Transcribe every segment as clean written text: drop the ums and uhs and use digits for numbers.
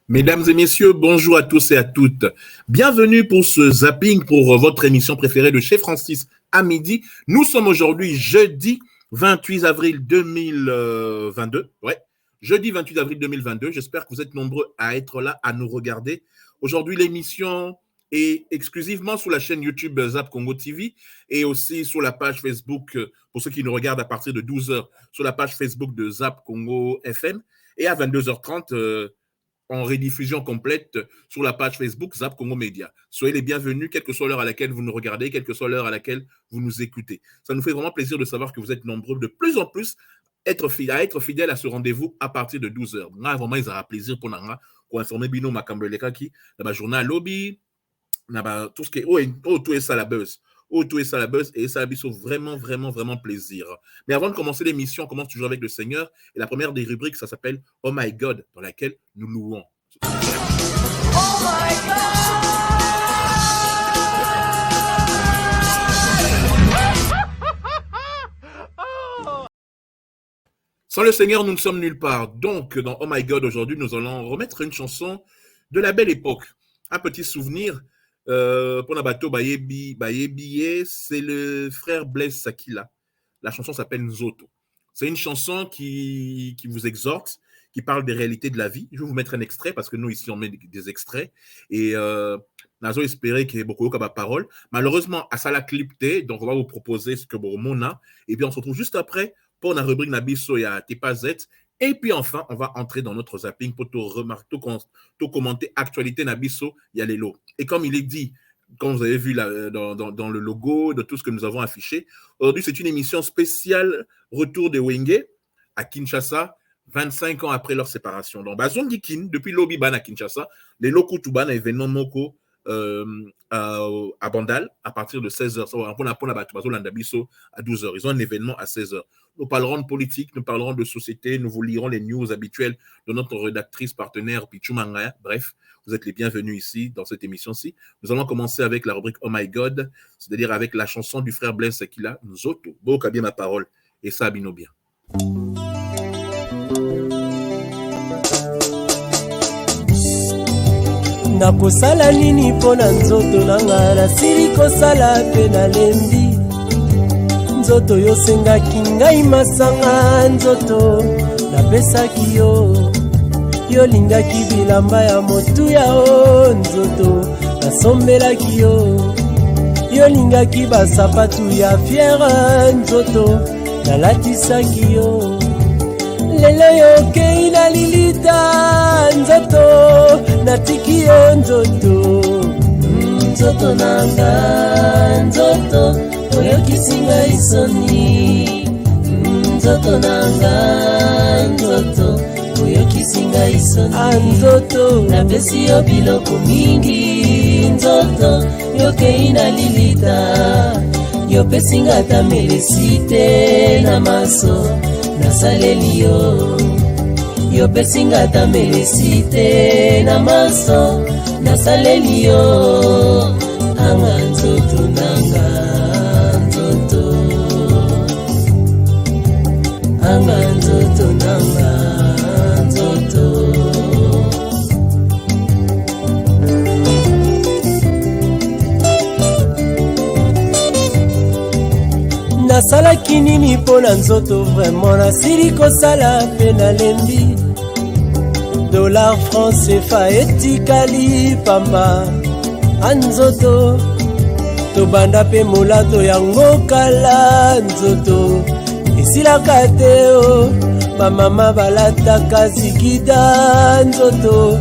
Mesdames et messieurs, bonjour à tous et à toutes. Bienvenue pour ce zapping pour votre émission préférée de chez Francis à midi. Nous sommes aujourd'hui jeudi 28 avril 2022. Ouais, jeudi 28 avril 2022. J'espère que vous êtes nombreux à être là, à nous regarder. Aujourd'hui, l'émission est exclusivement sur la chaîne YouTube Zap Congo TV et aussi sur la page Facebook, pour ceux qui nous regardent à partir de 12h, sur la page Facebook de Zap Congo FM et à 22h30, en rediffusion complète sur la page Facebook Zap Congo Média. Soyez les bienvenus, quelle que soit l'heure à laquelle vous nous regardez, quelle que soit l'heure à laquelle vous nous écoutez. Ça nous fait vraiment plaisir de savoir que vous êtes nombreux de plus en plus à être fidèles à ce rendez-vous à partir de 12h. Moi, vraiment, ils auront plaisir pour nous informer Bino Makambeleka qui, dans le journal Lobby, tout ce qui est, tout est ça la buzz. Tout est ça la buzz et ça a vraiment plaisir. Mais avant de commencer l'émission, on commence toujours avec le Seigneur et la première des rubriques, ça s'appelle Oh My God, dans laquelle nous louons. Oh my God! Sans le Seigneur, nous ne sommes nulle part. Donc, dans Oh My God, aujourd'hui, nous allons remettre une chanson de la belle époque. Un petit souvenir. Pour Nabato Bayebi, c'est le frère Blaise Sakila. La chanson s'appelle Nzoto. C'est une chanson qui vous exhorte, qui parle des réalités de la vie. Je vais vous mettre un extrait parce que nous ici on met des extraits et Nazo espérait qu'il y ait beaucoup de paroles. Malheureusement, à ça la clipté, donc on va vous proposer ce que on a et puis on se retrouve juste après pour la rubrique Nabiso et à Tepa Z. Et puis enfin, on va entrer dans notre zapping pour tout commenter actualité Nabiso Yalelo. Et comme il est dit, comme vous avez vu là, dans le logo de tout ce que nous avons affiché, aujourd'hui c'est une émission spéciale retour des Wenge à Kinshasa, 25 ans après leur séparation. Donc, Bazongikin, depuis l'Obiban à Kinshasa, les locaux Touban à événement Moko à Bandal à partir de 16h. À 12h. Ils ont un événement à 16h. Nous parlerons de politique, nous parlerons de société, nous vous lirons les news habituelles de notre rédactrice partenaire Pichou Mangaya. Bref, vous êtes les bienvenus ici dans cette émission-ci. Nous allons commencer avec la rubrique Oh My God, c'est-à-dire avec la chanson du frère Blaise Sakila, Nzoto. Boka bien ma parole et ça abino bien. Nakosala nini pona nzoto nanga nasili kosala pe nalembi nzoto yosengaki ngai masanga nzoto napesaki yo lingaki bilamba ya motuya o nzoto nasombelaki yo lingaki basapatu ya fiere nzoto nalatisaki yo lelo yokei na lilita nzoto natiki yo nzoto nanga nzoto oyokisi ngai soni nzoto nanga nzoto oyokisi ngai soni nzoto napesi yo biloko mingi nzoto yokei na lilita yopesi nga ta melesi te na maso nasaleli yo pesi nga ta melesi te na maso nasaleli yo anga nzoto nanga nzoto anga nzoto nanga nzoto nasalaki nini mpona nzoto vraiment nasili kosala mpe nalembi dollar franc CFA etikali pamba anzoto tobanda mpe molato yango kala nzoto esilaka te o bamama balataka zikida nzoto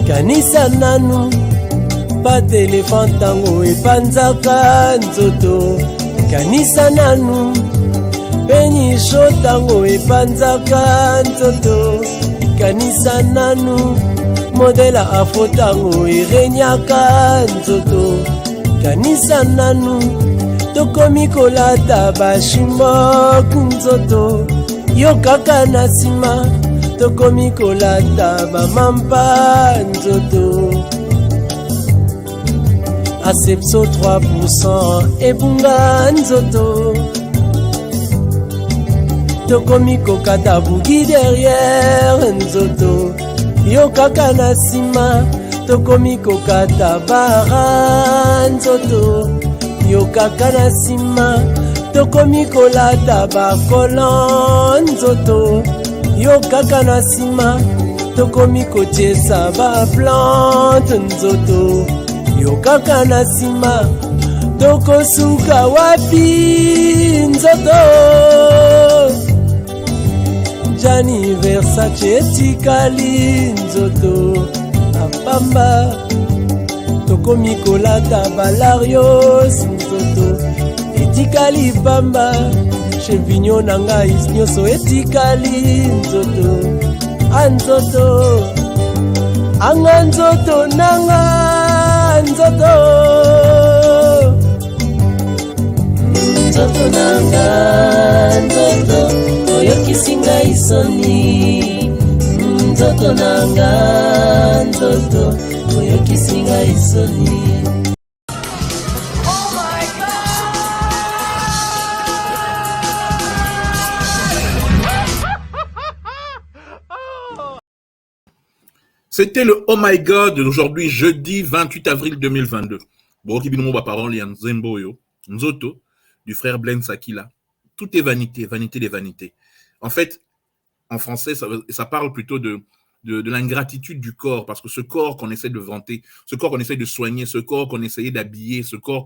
kanisa nanu batelefon ntango epanzaka nzoto kanisa nanu penyisho tango epanzaka nzoto kanisa nanu modela afo tango erenyaka nzoto kanisa nanu tokomi kolata bashimok nzoto yo kaka na nsima tokomi kolata bamampa nzoto Asepso 3% ebunga nzoto tokomi kokata bugi derrière nzoto yo kaka na nsima tokomi kokata bara nzoto yo kaka na nsima tokomi kolata bakolon nzoto yo kaka na nsima tokomi kotiesa baplante nzoto yo kaka na nsima tokosuka wapi nzoto Gianni Versace etikali nzoto apamba tokomi kolata balarios nzoto etikali pamba chevignon na ngai nyonso etikali nzoto anzoto anga nzoto nanga nzoto nzoto nanga nzoto oyokisi ngai soni nzoto nanga nzoto oyokisi ngai soni C'était le Oh My God d'aujourd'hui, jeudi 28 avril 2022. Boki binomo ba parole ya Nzemboyo, Nzoto, du frère Blaine Sakila. Tout est vanité, vanité des vanités. En fait, en français, ça parle plutôt de l'ingratitude du corps, parce que ce corps qu'on essaie de vanter, ce corps qu'on essaie de soigner, ce corps qu'on essayait d'habiller, ce corps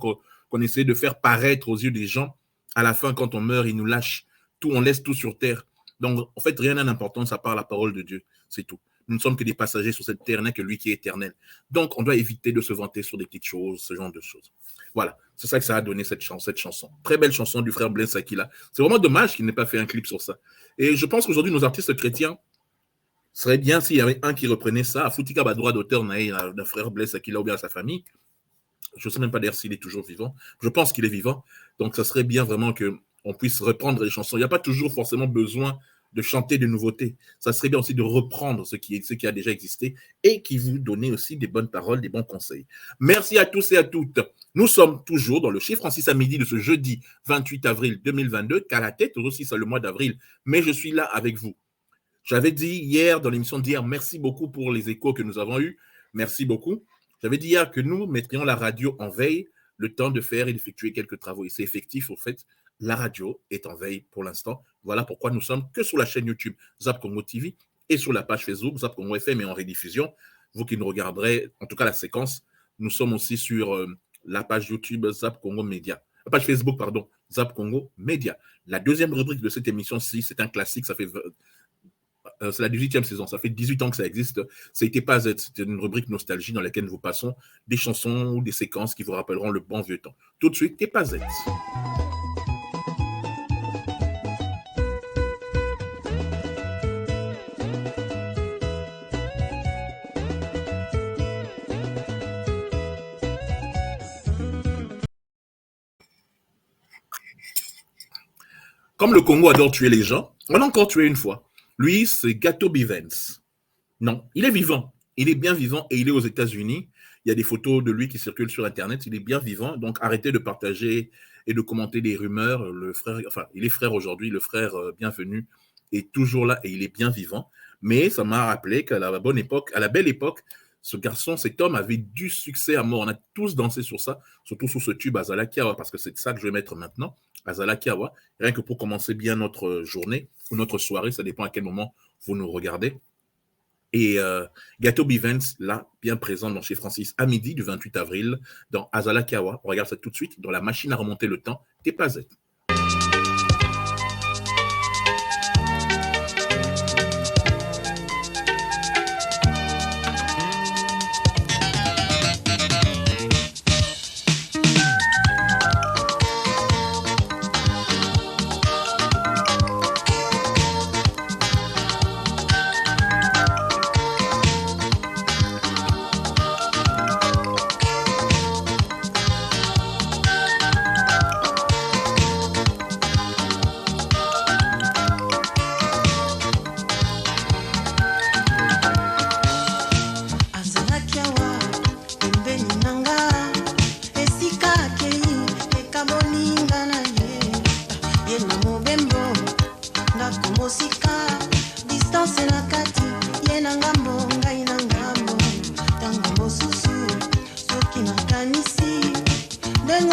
qu'on essaie de faire paraître aux yeux des gens, à la fin, quand on meurt, il nous lâche tout, on laisse tout sur terre. Donc, en fait, rien n'a d'importance à part la parole de Dieu, c'est tout. Nous ne sommes que des passagers sur cette terre, n'est que lui qui est éternel. Donc, on doit éviter de se vanter sur des petites choses, ce genre de choses. Voilà, c'est ça que ça a donné cette chanson. Très belle chanson du frère Blaise Sakila. C'est vraiment dommage qu'il n'ait pas fait un clip sur ça. Et je pense qu'aujourd'hui, nos artistes chrétiens, ce serait bien s'il y avait un qui reprenait ça. Foutika a droit d'auteur d'un frère Blaise Sakila ou bien à sa famille. Je ne sais même pas d'ailleurs s'il est toujours vivant. Je pense qu'il est vivant. Donc, ça serait bien vraiment qu'on puisse reprendre les chansons. Il n'y a pas toujours forcément besoin de chanter de nouveautés. Ça serait bien aussi de reprendre ce qui a déjà existé et qui vous donner aussi des bonnes paroles, des bons conseils. Merci à tous et à toutes. Nous sommes toujours dans le Chez Francis à midi de ce jeudi 28 avril 2022, car la tête aussi c'est le mois d'avril, mais je suis là avec vous. J'avais dit hier, dans l'émission d'hier, merci beaucoup pour les échos que nous avons eus. Merci beaucoup. J'avais dit hier que nous mettrions la radio en veille le temps de faire et d'effectuer quelques travaux. Et c'est effectif, au fait. La radio est en veille pour l'instant. Voilà pourquoi nous sommes que sur la chaîne YouTube Zap Congo TV et sur la page Facebook Zap Congo FM et en rediffusion. Vous qui nous regarderez, en tout cas la séquence, nous sommes aussi sur la page YouTube Zap Congo Media. La page Facebook, pardon, Zap Congo Media. La deuxième rubrique de cette émission-ci, c'est un classique, c'est la 18e saison, ça fait 18 ans que ça existe. C'était pas Z, c'était une rubrique nostalgie dans laquelle nous passons des chansons ou des séquences qui vous rappelleront le bon vieux temps. Tout de suite, T'es pas Z. Comme le Congo adore tuer les gens, on l'a encore tué une fois. Lui, c'est Gato Bivens. Non, il est vivant. Il est bien vivant et il est aux États-Unis. Il y a des photos de lui qui circulent sur Internet. Il est bien vivant. Donc, arrêtez de partager et de commenter des rumeurs. Le frère, enfin, il est frère aujourd'hui. Le frère bienvenu est toujours là et il est bien vivant. Mais ça m'a rappelé qu'à la bonne époque, à la belle époque, ce garçon, cet homme avait du succès à mort. On a tous dansé sur ça, surtout sur ce tube Azala Kiawa, parce que c'est ça que je vais mettre maintenant. Azala Kiawa, rien que pour commencer bien notre journée ou notre soirée, ça dépend à quel moment vous nous regardez. Et Gato Bivens, là, bien présent dans Chez Francis, à midi du 28 avril, dans Azala Kiawa. On regarde ça tout de suite, dans la machine à remonter le temps, T'es pas Z.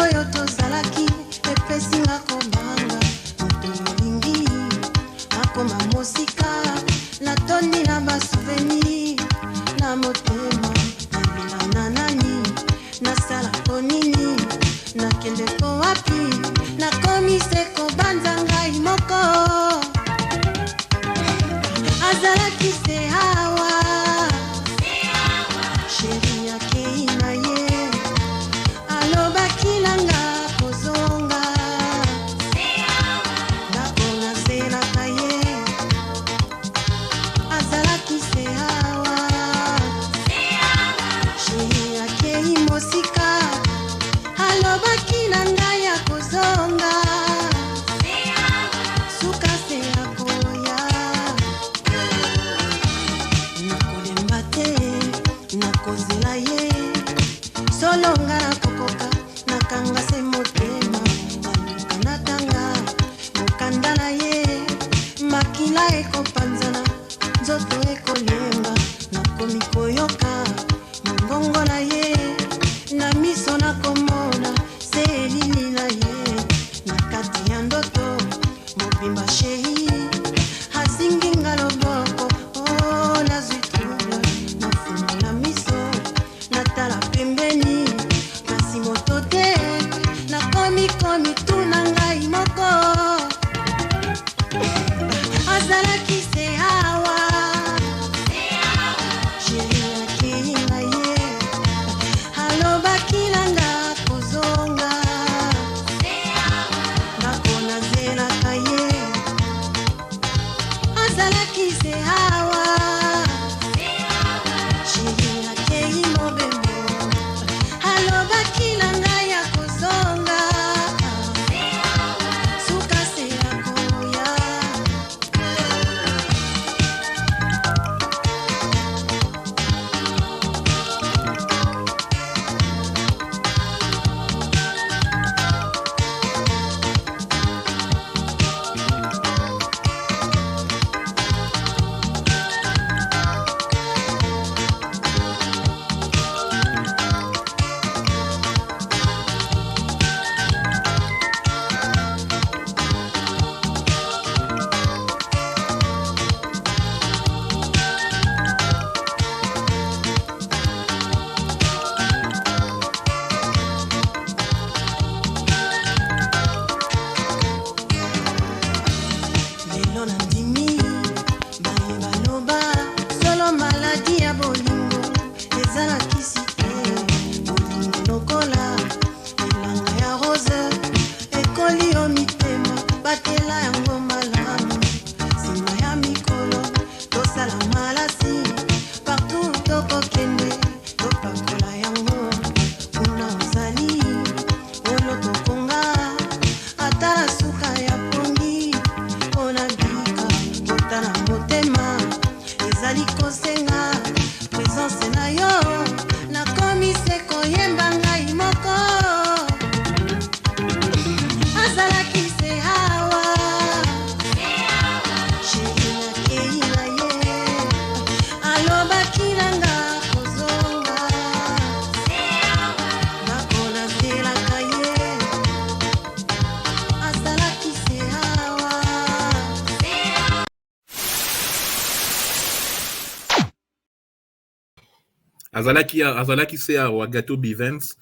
bolingo yo tozalaki epesinga kobanga moto yolingi akoma mosika natondi na basouvenir na motema nabela na nani nasala konini nakende ko wapi nakomi se kobanza ngai moko azalaki se hawa sheri yake na ye alobaki nanga kozonga ndako nazelaka ye azalaki se hawa sheri yake mosika alobaki nanga ya kozonga suka se yakoya nakolemba te nakozela ye solonga nakokoka nakanga se motema aluka natanga mokanda na ye makila ekopanzana nzoto ekolenga nakomi koyoka mongongo na ye na miso nakomona se elili na ye na kati ya ndoto mobimba shehi asinginga loboko nazwi trouble nafungola miso natala pembeni kasi moto te nakomi tuna ngai moko azalaki se hawa sheri yake na ye alobaki nanga kozonga ndako nazelaka ye azalaki se hawa sheri yake mobembo alobaki nanga ya kozonga suka se yakoya lelo nandimi baye baloba solo maladi ya bolingo ezalakisi te bolingo lokola elanga ya rose ekoli yo mitema batela yango malamu nsima ya mikolo tosala malasi partout tokokende topakola yango kuna ozali olotokonga atala suka ya pongi mpona bika kotala motema ezali kosenga presence na yo nakomi se koyemba ngai moko azalaki se hawa sheri yake na ye alobaki nanga kozonga ndako nazelaka ye azalaki se hawa Azalaki Sea ou Agato Bivens.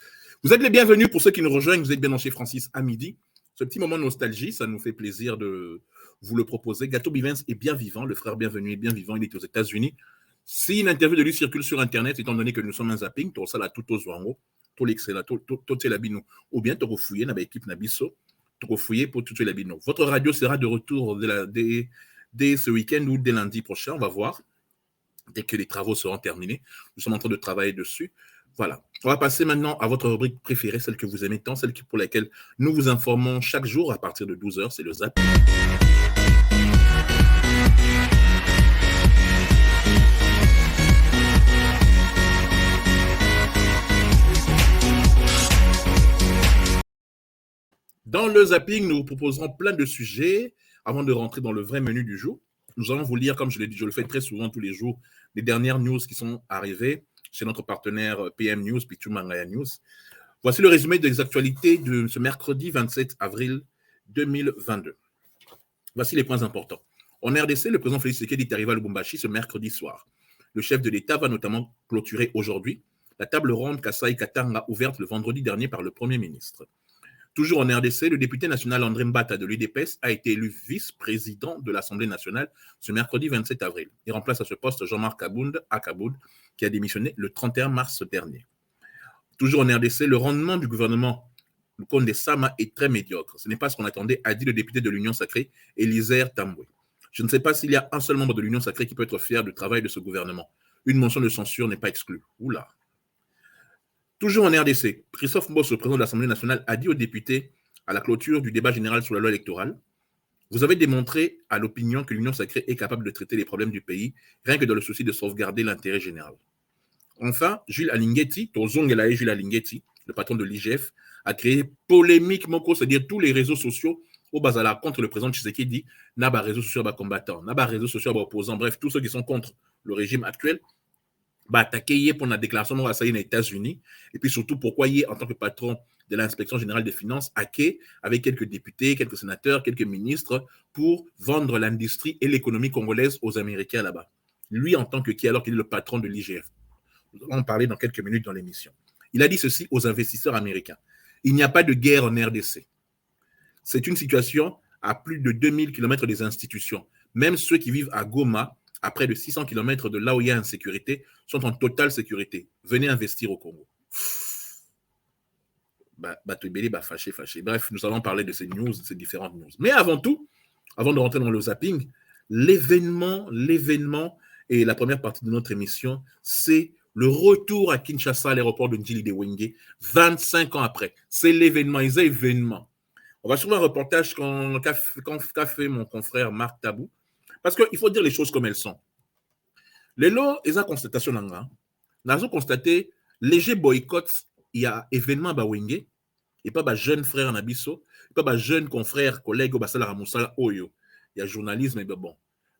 Vous êtes les bienvenus pour ceux qui nous rejoignent. Vous êtes bien dans chez Francis à midi. Ce petit moment de nostalgie, ça nous fait plaisir de vous le proposer. Gato Bivens est bien vivant. Le frère Bienvenu est bien vivant. Il est aux États-Unis. Si une interview de lui circule sur Internet, étant donné que nous sommes un zapping, tout ça là, tout aux Zouango, tout l'excellent, tout la bino, ou bien tout refouillé, dans l'équipe Nabiso, tout refouillé pour tout la bino. Votre radio sera de retour dès ce week-end ou dès lundi prochain. On va voir. Dès que les travaux seront terminés, nous sommes en train de travailler dessus. Voilà. On va passer maintenant à votre rubrique préférée, celle que vous aimez tant, celle pour laquelle nous vous informons chaque jour à partir de 12h, c'est le Zap. Dans le zapping, nous vous proposerons plein de sujets. Avant de rentrer dans le vrai menu du jour, nous allons vous lire, comme je l'ai dit, je le fais très souvent tous les jours, les dernières news qui sont arrivées chez notre partenaire PM News, Pichu Mangaya News. Voici le résumé des actualités de ce mercredi 27 avril 2022. Voici les points importants. En RDC, le président Félix Tshisekedi est arrivé à Lubumbashi ce mercredi soir. Le chef de l'État va notamment clôturer aujourd'hui la table ronde Kasai Katanga ouverte le vendredi dernier par le Premier ministre. Toujours en RDC, le député national André Mbata de l'UDPS a été élu vice-président de l'Assemblée nationale ce mercredi 27 avril. Il remplace à ce poste Jean-Marc Akaboud, qui a démissionné le 31 mars dernier. Toujours en RDC, le rendement du gouvernement Condé Sama est très médiocre. Ce n'est pas ce qu'on attendait, a dit le député de l'Union sacrée, Élisère Tamboué. Je ne sais pas s'il y a un seul membre de l'Union sacrée qui peut être fier du travail de ce gouvernement. Une motion de censure n'est pas exclue. Oula. Toujours en RDC, Christophe Mbosso, président de l'Assemblée nationale, a dit aux députés à la clôture du débat général sur la loi électorale: vous avez démontré à l'opinion que l'Union sacrée est capable de traiter les problèmes du pays, rien que dans le souci de sauvegarder l'intérêt général. Enfin, Jules Alinghetti, Jules Alinghetti, le patron de l'IGF, a créé polémique moko, c'est-à-dire tous les réseaux sociaux au Bazala contre le président Tshisekedi, n'a pas réseaux sociaux combattants, n'a pas réseaux sociaux opposants, bref, tous ceux qui sont contre le régime actuel, attaquer pour la déclaration de aux États-Unis, et puis surtout pourquoi il est en tant que patron de l'inspection générale des finances, hacké avec quelques députés, quelques sénateurs, quelques ministres pour vendre l'industrie et l'économie congolaise aux Américains là-bas. Lui, en tant que qui, alors qu'il est le patron de l'IGF. Nous allons en parler dans quelques minutes dans l'émission. Il a dit ceci aux investisseurs américains: il n'y a pas de guerre en RDC. C'est une situation à plus de 2000 km des institutions. Même ceux qui vivent à Goma, à près de 600 km de là où il y a insécurité, sont en totale sécurité. Venez investir au Congo. Fâché. Bref, nous allons parler de ces news, de ces différentes news. Mais avant tout, avant de rentrer dans le zapping, l'événement, et la première partie de notre émission, c'est le retour à Kinshasa à l'aéroport de Ndjili Wenge, 25 ans après. C'est l'événement, ils ont événement. On va sur un reportage qu'a fait mon confrère Marc Tabou, parce qu'il faut dire les choses comme elles sont. Les lots, ils ont constatation, nous avons constaté léger boycott, il y a événement à Wenge, et pas jeune frère Nabiso, et pas jeune confrère, collègue au Basala Ramoussala Oyo. Il y a journalisme, et bon.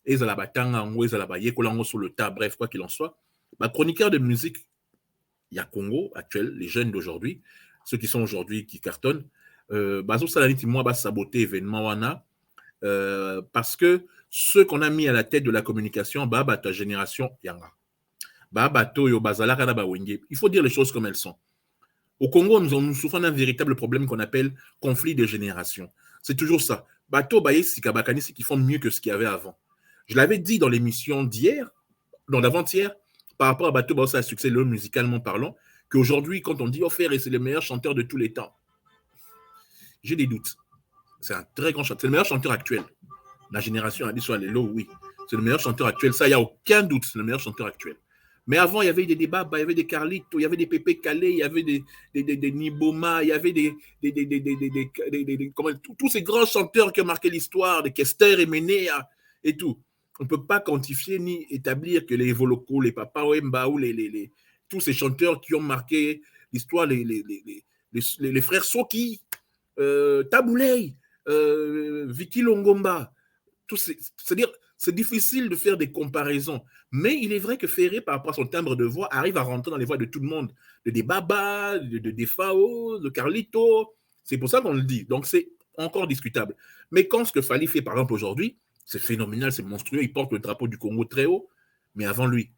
Et ils ont la batanga, ils ont la baye, sur le tas, bref, quoi qu'il en soit. Chroniqueur de musique, il y a Congo actuel, les jeunes d'aujourd'hui, ceux qui sont aujourd'hui qui cartonnent, saboter événement wana, parce que ceux qu'on a mis à la tête de la communication, ta génération yanga. Il faut dire les choses comme elles sont. Au Congo, nous souffrons d'un véritable problème qu'on appelle conflit de génération. C'est toujours ça. Qui font mieux que ce qu'il y avait avant. Je l'avais dit dans l'émission d'hier, dans l'avant-hier, par rapport à Bato Baossa à succès musicalement parlant, qu'aujourd'hui, quand on dit Ofer, c'est le meilleur chanteur de tous les temps, j'ai des doutes. C'est un très grand chanteur. C'est le meilleur chanteur actuel. La génération a dit sur les lots, oui. C'est le meilleur chanteur actuel. Ça, il n'y a aucun doute. C'est le meilleur chanteur actuel. Mais avant, il y avait des débats, il y avait des Carlitos, il y avait des Pépé Calais, il y avait des Niboma, il y avait tous ces grands chanteurs qui ont marqué l'histoire, des Kester et Ménéa et tout. On ne peut pas quantifier ni établir que les Voloko, les Papa Wemba ou tous ces chanteurs qui ont marqué l'histoire, les frères Soki, Tabouley, Vicky Longomba, c'est-à-dire, c'est difficile de faire des comparaisons. Mais il est vrai que Ferré, par rapport à son timbre de voix, arrive à rentrer dans les voix de tout le monde. De Baba, de Fao, de Carlito. C'est pour ça qu'on le dit. Donc, c'est encore discutable. Mais quand ce que Fali fait, par exemple, aujourd'hui, c'est phénoménal, c'est monstrueux. Il porte le drapeau du Congo très haut. Mais avant lui,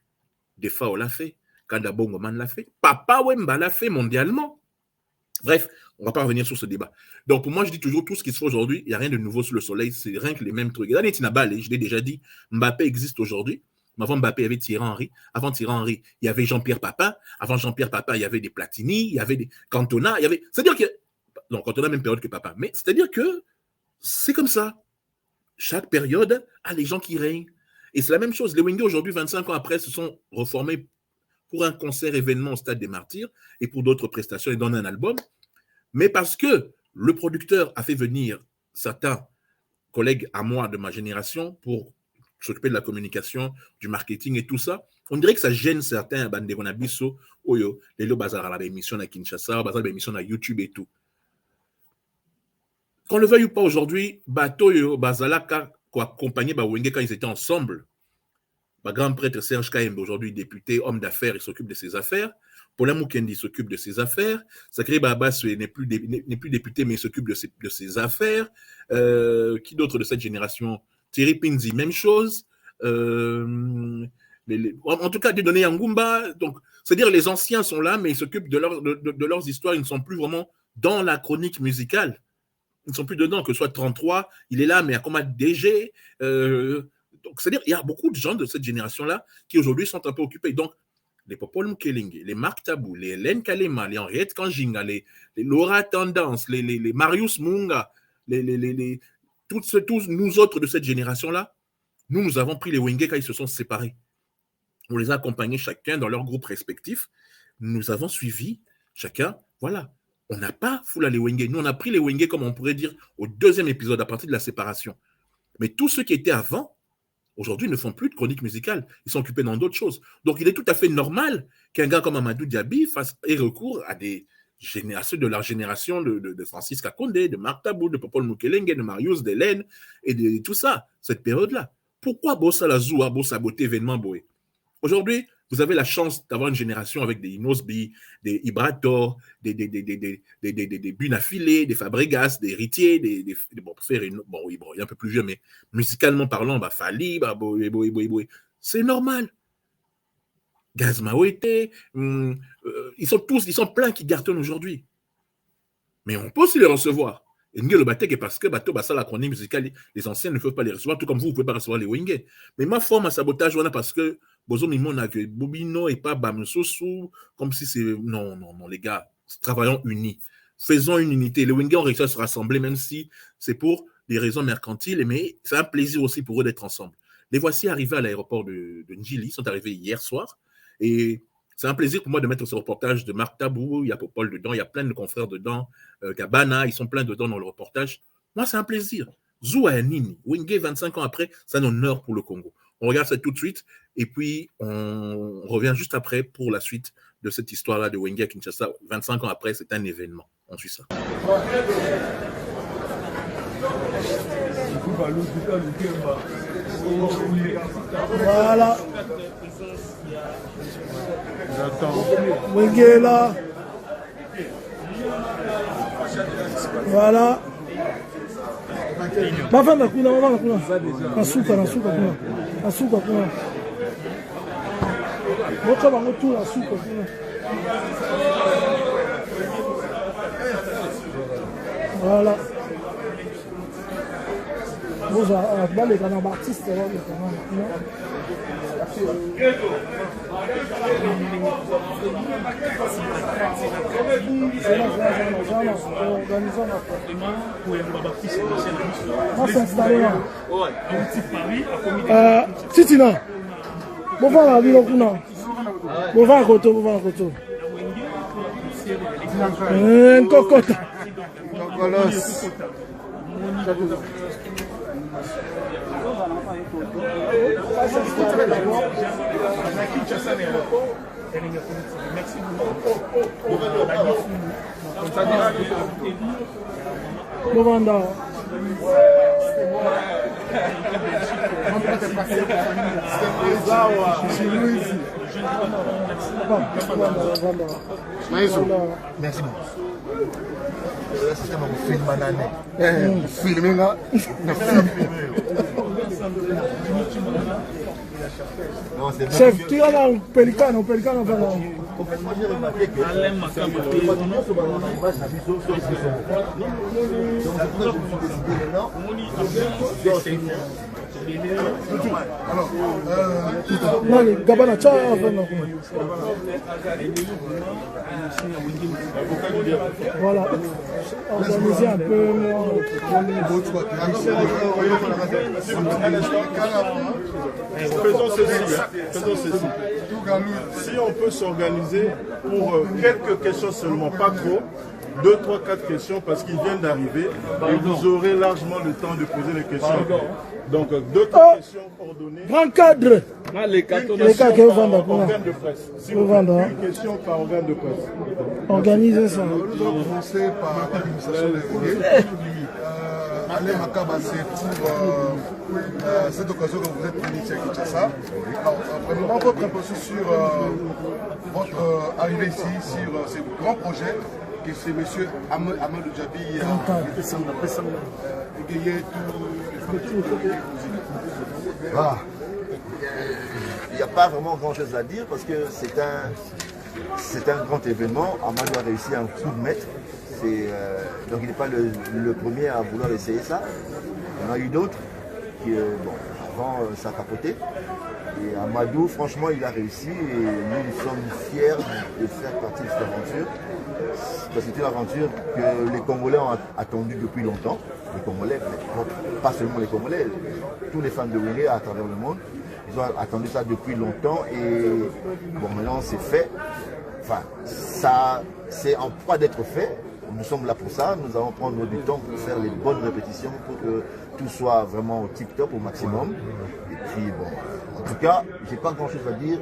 Defao l'a fait. Kanda Bongoman l'a fait. Papa Wemba l'a fait mondialement. Bref, on ne va pas revenir sur ce débat. Donc, pour moi, je dis toujours, tout ce qui se fait aujourd'hui, il n'y a rien de nouveau sous le soleil, c'est rien que les mêmes trucs. Je l'ai déjà dit, Mbappé existe aujourd'hui. Mais avant Mbappé, il y avait Thierry Henry. Avant Thierry Henry, il y avait Jean-Pierre Papin. Avant Jean-Pierre Papin, il y avait des Platini, il y avait des Cantona. C'est-à-dire que... Non, Cantona, même période que Papin. Mais c'est-à-dire que c'est comme ça. Chaque période a les gens qui règnent. Et c'est la même chose. Les Wenge, aujourd'hui, 25 ans après, se sont reformés pour un concert événement au Stade des Martyrs et pour d'autres prestations et dans un album. Mais parce que le producteur a fait venir certains collègues à moi de ma génération pour s'occuper de la communication, du marketing et tout ça, on dirait que ça gêne certains Bandegonabiso, Oyo, les lo bazar à la émission à Kinshasa, bazar à l'émission à YouTube et tout. Qu'on le veuille ou pas aujourd'hui, Bato yo bazalaka quoi accompagner Bawenge quand ils étaient ensemble. grand prêtre Serge Kaembe, aujourd'hui député, homme d'affaires, il s'occupe de ses affaires. Paula Mukendi s'occupe de ses affaires. Sakri Babas n'est plus député, mais il s'occupe de ses affaires. Qui d'autre de cette génération? Thierry Pinzi, même chose. En tout cas, Dieudonné Yangumba. Donc, c'est-à-dire les anciens sont là, mais ils s'occupent de leurs histoires. Ils ne sont plus vraiment dans la chronique musicale. Ils ne sont plus dedans, que ce soit 33, il est là, mais il y a comme un DG. Donc, c'est-à-dire il y a beaucoup de gens de cette génération-là qui aujourd'hui sont un peu occupés. Donc, les Popol Mukelingi, les Marc Tabou, les Hélène Kalema, les Henriette Kanjinga, les Laura Tendance, les Marius Munga, tous nous autres de cette génération-là, nous avons pris les Wenge quand ils se sont séparés. On les a accompagnés chacun dans leur groupe respectif. Nous avons suivi chacun, voilà. On n'a pas foulé les Wenge. Nous, on a pris les Wenge, comme on pourrait dire, au deuxième épisode, à partir de la séparation. Mais tous ceux qui étaient avant, aujourd'hui, ne font plus de chronique musicale. Ils sont occupés dans d'autres choses. Donc, il est tout à fait normal qu'un gars comme Amadou Diaby ait recours à ceux de leur génération de Francis Kakonde, de Marc Tabou, de Popol Mukelenge, de Marius, d'Hélène, et de tout ça, cette période-là. Pourquoi Bossa Lazoua, Bossa Boté, événement Boé? Aujourd'hui, vous avez la chance d'avoir une génération avec des Inosbi, des Ibrator, des Bunafilé, des Fabregas, des Héritiers, il est un peu plus vieux, mais musicalement parlant, Fali, c'est normal. Gaz Mawete, ils sont pleins qui cartonnent aujourd'hui. Mais on peut aussi les recevoir. Et le batek est parce que la chronique musicale, les anciens ne peuvent pas les recevoir, tout comme vous ne pouvez pas recevoir les Wenge. Mais ma forme à sabotage, voilà, parce que Bozo Mimon a que Bobino et pas Bamsousou, comme si c'est. Non, les gars, travaillons unis. Faisons une unité. Les Wenge ont réussi à se rassembler, même si c'est pour des raisons mercantiles, mais c'est un plaisir aussi pour eux d'être ensemble. Les voici arrivés à l'aéroport de Njili, ils sont arrivés hier soir, et c'est un plaisir pour moi de mettre ce reportage de Marc Tabou, il y a Popol dedans, il y a plein de confrères dedans, Gabana, ils sont plein dedans dans le reportage. Moi, c'est un plaisir. Zoua Nini, Wenge, 25 ans après, c'est un honneur pour le Congo. On regarde ça tout de suite, et puis on revient juste après pour la suite de cette histoire-là de Wenge à Kinshasa. 25 ans après, c'est un événement. On suit ça. Voilà. Wenge là. Voilà. Bafanda kuna. Nasuka kuna. Moto bango tout la soupe kuna. Voilà. Bonjour, les grands artistes là, Titina. Bon va la ville kuna. Bon va koto. Kokota. Kolos. Movanda. Merci beaucoup. Filming Chef, tu as un pélican voilà. Gabana, voilà, organiser un peu Faisons ceci. Si on peut s'organiser pour quelques questions seulement, pas trop, 2, 3, 4 questions parce qu'ils viennent d'arriver et vous aurez largement le temps de poser les questions. Donc, 2, 3 questions ordonnées. Grand cadre. Les cas par organe de presse. Si vous avez une question par organe de presse. Organisez ça. Nous allons commencer par l'administration des Wenge. Alain Makaba, c'est pour cette occasion que vous êtes venu ici à Kinshasa. Alors, premièrement, votre impression sur votre arrivée ici, sur ce grand projet que c'est M. Amadou Djabi égayé Voilà. Il n'y a pas vraiment grand chose à dire parce que c'est un grand événement. Amadou a réussi un coup de maître. Donc il n'est pas le premier à vouloir essayer ça. Il y en a eu d'autres qui, bon, avant ça a capoté. Et Amadou, franchement, il a réussi et nous sommes fiers de faire partie de cette aventure. Parce que c'est une aventure que les Congolais ont attendue depuis longtemps. Les Congolais, pas seulement les Congolais, tous les fans de Wenge à travers le monde, ils ont attendu ça depuis longtemps et bon, maintenant c'est fait. Enfin, ça, c'est en pas d'être fait. Nous sommes là pour ça, nous allons prendre du temps pour faire les bonnes répétitions pour que tout soit vraiment au tip-top, au maximum. Et puis bon, en tout cas, j'ai pas grand chose à dire,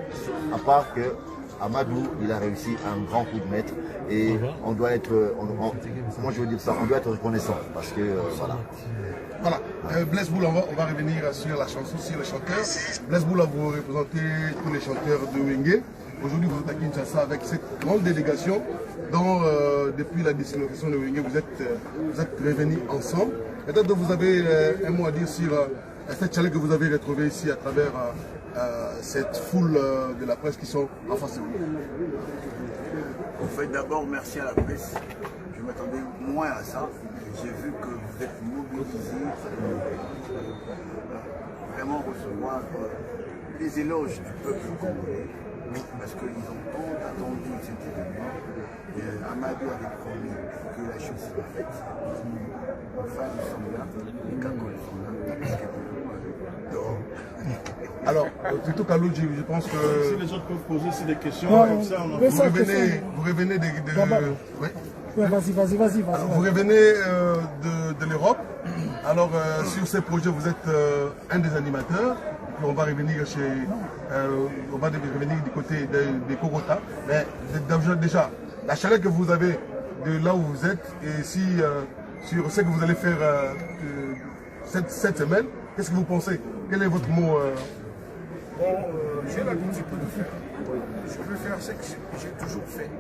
à part que Amadou, il a réussi un grand coup de maître et on doit être, moi je veux dire ça, on doit être reconnaissant parce que voilà. Voilà, Blaise Boula, on va revenir sur la chanson, sur les chanteurs. Blaise Boula, vous représentez tous les chanteurs de Wenge. Aujourd'hui, vous êtes à Kinshasa avec cette grande délégation dont, depuis la dislocalisation de Wenge, vous êtes revenus ensemble. Peut-être que vous avez un mot à dire sur cette challenge que vous avez retrouvée ici à travers cette foule de la presse qui sont en face de vous. En fait, d'abord, merci à la presse. Je m'attendais moins à ça. J'ai vu que vous êtes mobilisés pour vraiment recevoir les éloges du peuple congolais. Parce qu'ils ont tant attendu cet événement. Amadou avait promis que la chose soit faite. Les femmes sont là, les Congolais sont là. Alors, plutôt Kalou, je pense que... Si les autres peuvent poser aussi des questions, Non, comme ça, on en vous revenez de... Oui. Vas-y. Vous revenez de l'Europe. Alors, sur ces projets, vous êtes un des animateurs. Puis on va revenir du côté des Kogota. Mais déjà, la chaleur que vous avez de là où vous êtes et si sur ce que vous allez faire cette semaine, qu'est-ce que vous pensez? Quel est votre mot J'ai l'habitude de faire. Je peux faire ce que j'ai toujours fait.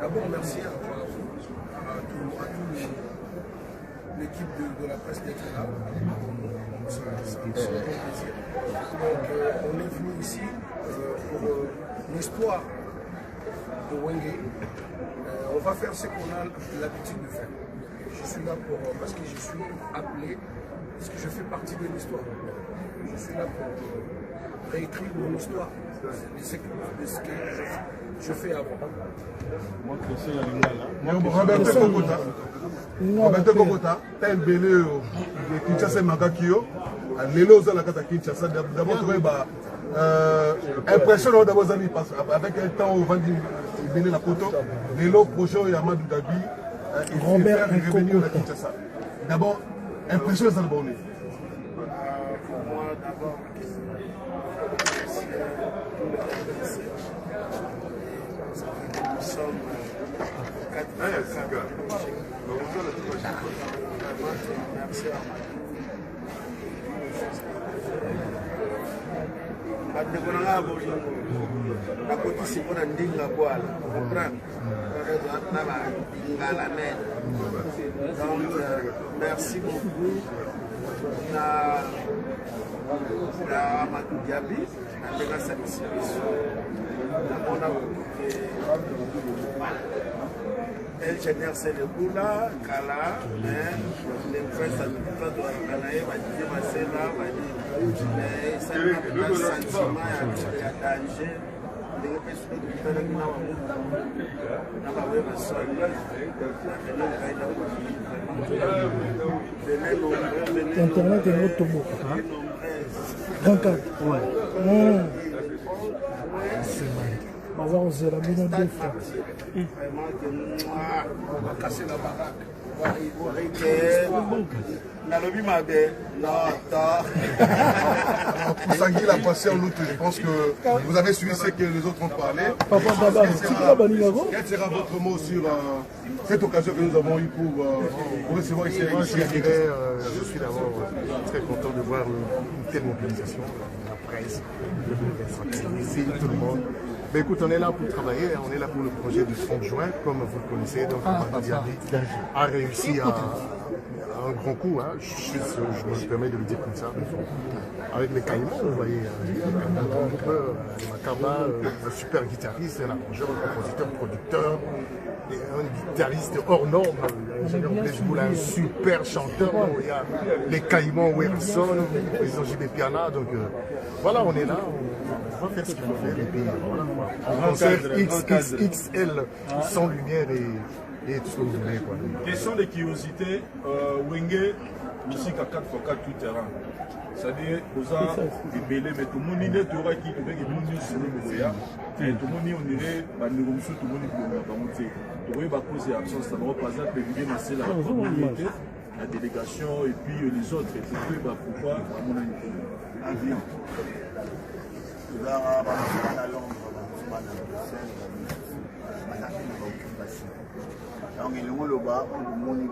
D'abord, merci à toute l'équipe de la presse d'être là. Ça me fait plaisir. Donc, on est venu ici pour l'espoir de Wenge. On va faire ce qu'on a l'habitude de faire. Je suis là parce que je suis appelé, parce que je fais partie de l'histoire. Je suis là pour réécrire mon histoire, de ce que je fais avant. Moi, Christian Yalingala. Roberto Kokota, tu as un belé de Kinshasa Makakio. Lelo za la kata Kinshasa. D'abord, tu as impressionnant d'abord avec un temps où Vandi venait la photo. Lelo prochain Amadou Djabi. Robert est revenu à Kinshasa. D'abord, impressionnant ça d'abord. Pour moi, d'abord, merci à tous les Congolais. Nous sommes 4 merci à bandeko na nga bolingo nakotisi mpo na ndinga kwala comprendre na balingala nene donc merci beaucoup na Amadou Djabi nabenga salisi biso namona elle génère ses Boula, Kala, les princes à tout le temps de Kanaï, Badidi Masela, mais ça n'a pas de sentiment, il y a danger. Les personnes qui peuvent être là, on va voir ma soeur, Internet est notre beau. 34. baza kozela bino deux fois. Vraiment que on va casser la baraque. Nalobi mabe, Pour Sangui l'a passé en août, je pense que vous avez suivi ce que les autres ont parlé. Papa Daba, c'est quoi Baningago? Quel sera votre mot sur cette occasion que nous avons eue pour recevoir ici? Moi, je suis d'abord très content de voir une telle mobilisation, la presse, le ici, tout le monde. Mais écoute, on est là pour travailler, on est là pour le projet du 30 juin, comme vous le connaissez. Donc, Diaby a réussi à un grand coup, hein. Je me permets de le dire comme ça. Avec les Caïmans, vous voyez, les Makaba, un super guitariste, un arrangeur, un compositeur, producteur, et un guitariste hors norme, un super chanteur. Il y a les Caïmans, Werson, le président JB Piana. Donc voilà, on est là, on va faire ce qu'il faut faire. Et puis voilà, un concert XXXL sans lumière et tout ce que vous voulez. Quoi. Question de curiosité, Wenge, musique à 4x4 tout terrain. C'est-à-dire, aux arts, des bélés, mais tout le monde est tout le monde qui est venu sur le Moya. Tout le monde on dirait, tout le monde est venu tout le monde cause absence, ça va pas ça, mais bien c'est la communauté, la délégation et puis les autres. Et puis, pourquoi, à mon avis, avion. Tu vas à Londres, tu vas à Bruxelles, donc, il y a un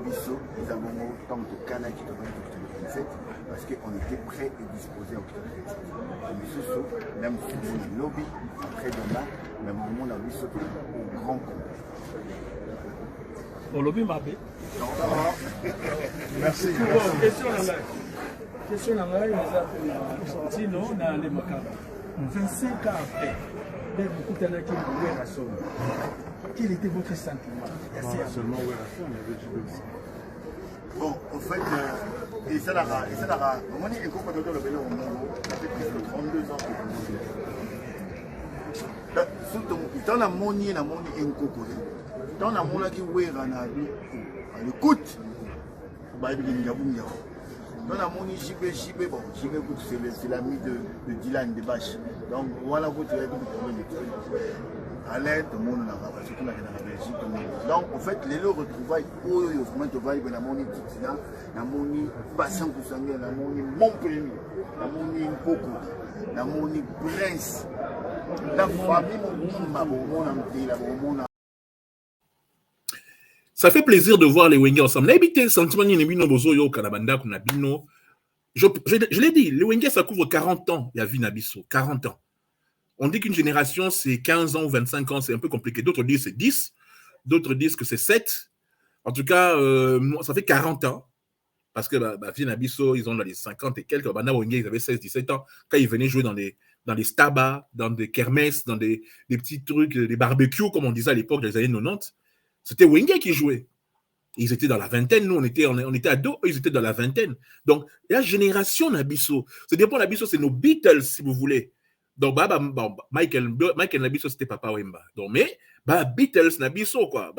biso, nous avons tant de canaux qui devraient être parce qu'on était prêts et disposés à octobre. Même si on est lobby, après demain, même au monde a vu sauter au grand compte. Au lobby Mabé. Merci. Question à la sortie, non, dans les Makaba. 25 ans après, beaucoup de gens qui ont à son. Quel était votre sentiment? Seulement Werrason, il y avait Jibé aussi. Bon, en fait, et ça l'a. Moi, je suis un peu de le vélo au monde. Ça fait plus de 32 ans que je suis. Dans la monnaie, un coco. Dans la monnaie qui est le coût. Dans la monnaie, JB, bon, JB, c'est l'ami de Dylan de Bache. Donc voilà, vous avez tout le problème. À l'aide, tout le monde n'a pas, surtout dans la Belgique. Donc en fait, les lots retrouvailles, oh, il faut mettre la monnaie Titina, la monnaie Bassin Koussangue, la monnaie Montpellier, la monnaie Nkoko, la monnaie Prince, la famille Moumba, Ça fait plaisir de voir les Wenge ensemble. N'habitez sentiment ni bino bozo yo kanabanda kuna bino. Je l'ai dit, les Wenge ça couvre 40 ans, il y a Vinabiso, 40 ans. On dit qu'une génération, c'est 15 ans ou 25 ans, c'est un peu compliqué. D'autres disent que c'est 10, d'autres disent que c'est 7. En tout cas, ça fait 40 ans. Parce que Vinabiso, ils ont dans les 50 et quelques. Banda Wenge, ils avaient 16, 17 ans. Quand ils venaient jouer dans les stabas, dans des kermesses, dans des petits trucs, des barbecues, comme on disait à l'époque des années 90, c'était Wenge qui jouait. Ils étaient dans la vingtaine, nous on était ados, eux ils étaient dans la vingtaine. Donc la génération Nabiso, c'est-à-dire pour Nabiso, c'est nos Beatles si vous voulez. Donc Michael Nabiso c'était Papa Wemba. Donc mais Beatles Nabiso quoi,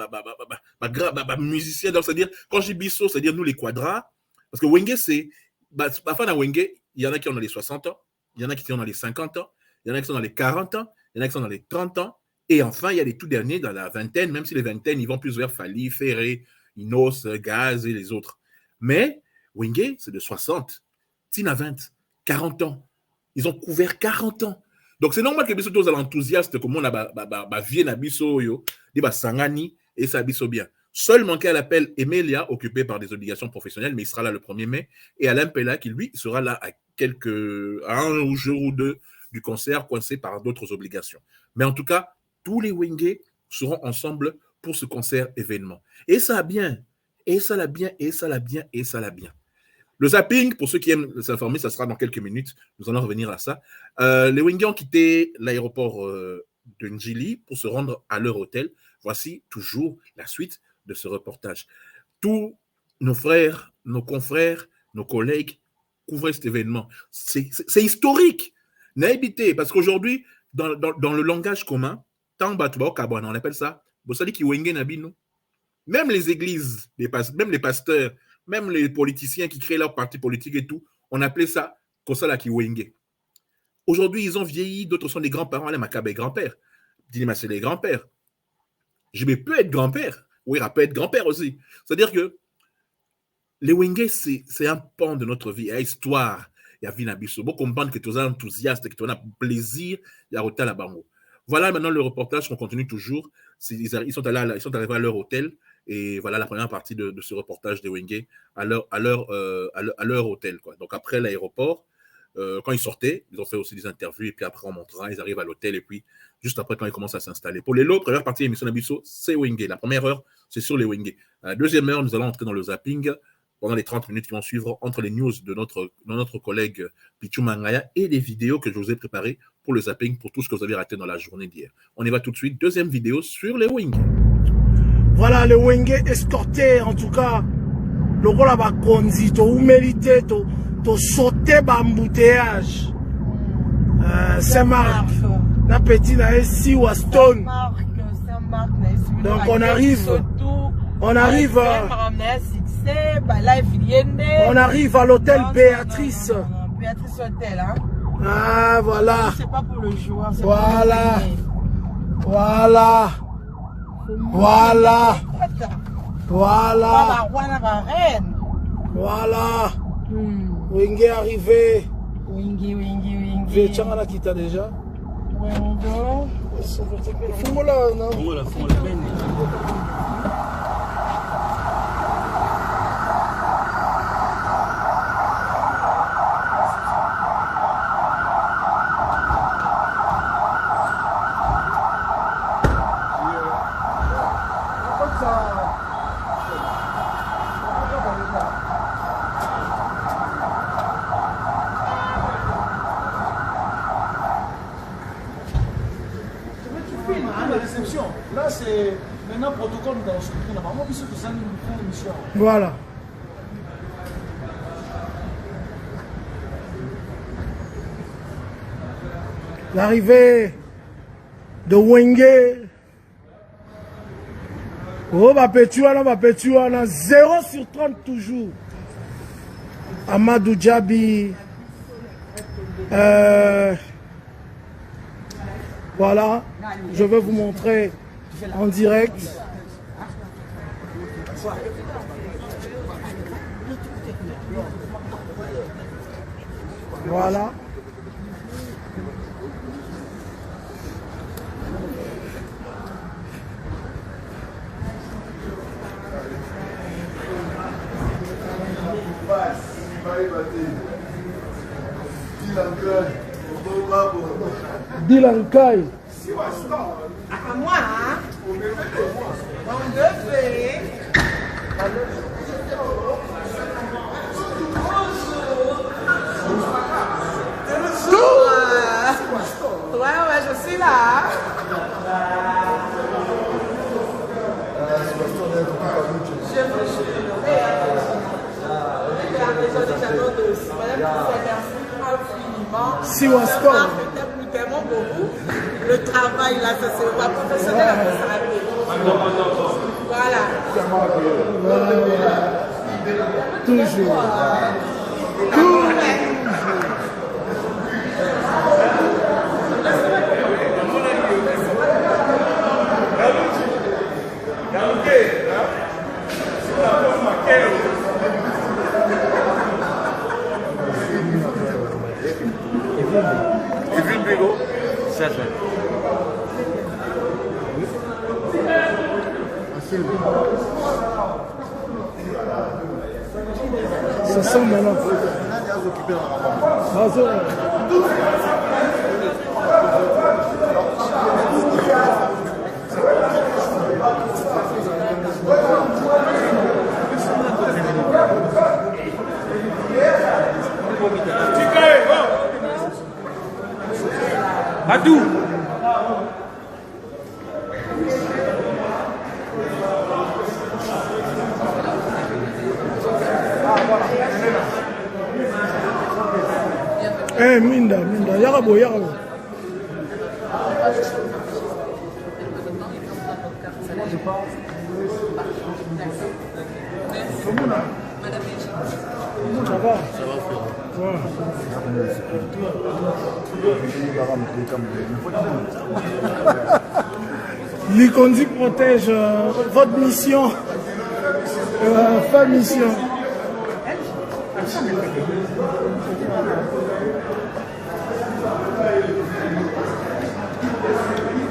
musicien. Donc c'est-à-dire quand je dis Biso, c'est-à-dire nous les quadras, parce que Wenge c'est parfois dans Wenge, il y en a qui ont dans les 60 ans, il y en a qui sont dans les 50 ans, il y en a qui sont dans les 40 ans, il y en a qui sont dans les 30 ans. Et enfin, il y a les tout derniers dans la vingtaine, même si les vingtaines, ils vont plus vers Fali, Ferré, Inos, Gaz et les autres. Mais Wenge, c'est de 60, Tina 20, 40 ans. Ils ont couvert 40 ans. Donc c'est normal que Biso soit enthousiaste comme on a vie na Biso yo, dit Sangani et ça Biso bien. Seul manqué à l'appel Emelia, occupé par des obligations professionnelles, mais il sera là le 1er mai, et Alain Pella qui lui sera là à un jour ou deux du concert, coincé par d'autres obligations. Mais en tout cas, tous les Wenge seront ensemble pour ce concert événement. Et ça a bien, et ça l'a bien, et ça l'a bien, et ça l'a bien. Le zapping, pour ceux qui aiment s'informer, ça sera dans quelques minutes. Nous allons revenir à ça. Les Wenge ont quitté l'aéroport de Njili pour se rendre à leur hôtel. Voici toujours la suite de ce reportage. Tous nos frères, nos confrères, nos collègues couvraient cet événement. C'est historique. N'habitez, parce qu'aujourd'hui, dans le langage commun, on appelle ça même les églises, même les pasteurs, même les politiciens qui créent leur parti politique et tout, on appelait ça Kosala Kiwenge. Aujourd'hui, ils ont vieilli, d'autres sont des grands-parents, les Makabe grands-pères. Dini Masele est grand-père. JB peut être grand-père. Ouira peut être grand-père aussi. C'est-à-dire que les Wenge, c'est un pan de notre vie, il y a histoire. Il y a Vinabiso. Bon, comprendre que tu es enthousiaste, que tu as plaisir, il y a Rota la Bango. Voilà maintenant le reportage qu'on continue toujours. Ils sont arrivés à leur hôtel. Et voilà la première partie de ce reportage des Wenge à leur hôtel, quoi. Donc après l'aéroport, quand ils sortaient, ils ont fait aussi des interviews. Et puis après, on montrera, ils arrivent à l'hôtel. Et puis juste après, quand ils commencent à s'installer. Pour les lots, première partie de l'émission Nabiso, c'est Wenge. La première heure, c'est sur les Wenge. À la deuxième heure, nous allons entrer dans le zapping pendant les 30 minutes qui vont suivre entre les news de notre collègue Pichu Mangaya et les vidéos que je vous ai préparées pour le zapping, pour tout ce que vous avez raté dans la journée d'hier. On y va tout de suite. Deuxième vidéo sur les Wenge. Voilà, les Wenge escortés, en tout cas, le rôle à Bakonzi, tu as mérité, tu as sauté l'embouteillage. Saint-Marc, la petite, ici, Waston. Donc on arrive à l'hôtel Béatrice. Béatrice Hôtel, hein. Ah, voilà. C'est pas pour le joueur, c'est voilà. Pour voilà. Voilà. Voilà. Voilà. Wenge arrivé. Wingi. Vietchangana qui t'a déjà. Wingo. Fumola, non? Fumola. Là, c'est maintenant protocole dans ce qu'on a vraiment vu que ça nous fait une mission. Voilà. L'arrivée de Wenge. Oh, Bapetua, 0 sur 30 toujours. Amadou Djabi. Voilà, je vais vous montrer en direct. Voilà. Dylan Kai. À moi, hein? On devait. Ouais, je suis là. Je vous jure. La maison des châteaux de merci infiniment. Si on se parle. Nous t'aimons beaucoup. Le travail là, ça c'est pas professionnel, ça s'arrête. Voilà. Toujours. Ça sent maintenant. Badou. Minda, Yarabo. Ça va? Ça va, frère. Ouais. Likondi protège votre mission. Fin mission.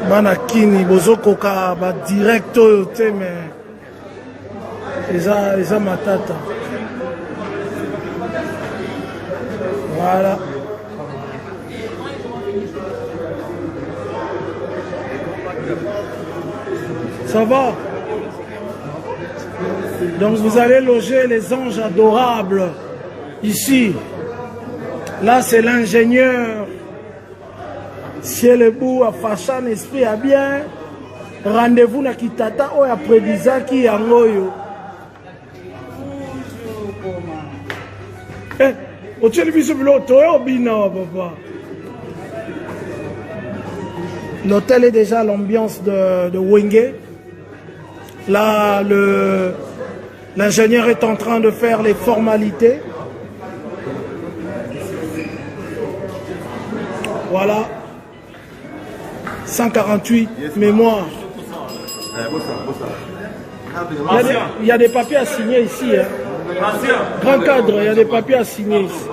Bana kini bozo koka ba direct oyo te mais eza matata. Voilà. Ça va? Donc vous allez loger les anges adorables ici. Là c'est l'ingénieur. Ciel et bout à Fashan esprit à bien. Rendez-vous na kitata o ya prédisaki yangoyo. Eh, au télévision pilote au bina papa. L'hôtel est déjà l'ambiance de Wenge. Là, l'ingénieur est en train de faire les formalités. Voilà. 148 mémoires. Il y a des papiers à signer ici. Hein. Grand cadre, il y a des papiers à signer ici.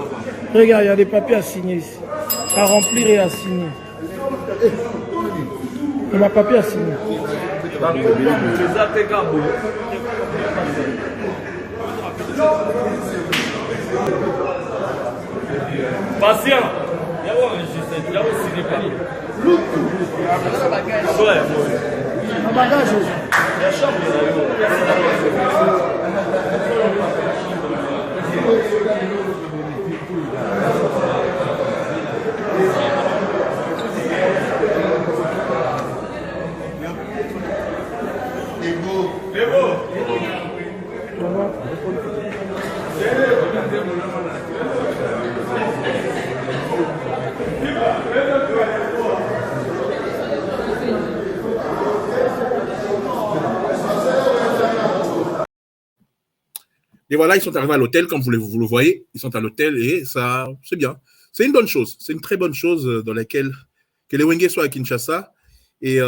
Regarde, il y a des papiers à signer ici. À remplir et à signer. Il y a un papier à signer. Patient. Un bagage. Et voilà, ils sont arrivés à l'hôtel, comme vous le voyez, ils sont à l'hôtel et ça, c'est bien. C'est une bonne chose, c'est une très bonne chose dans laquelle que les Wenge soient à Kinshasa. Et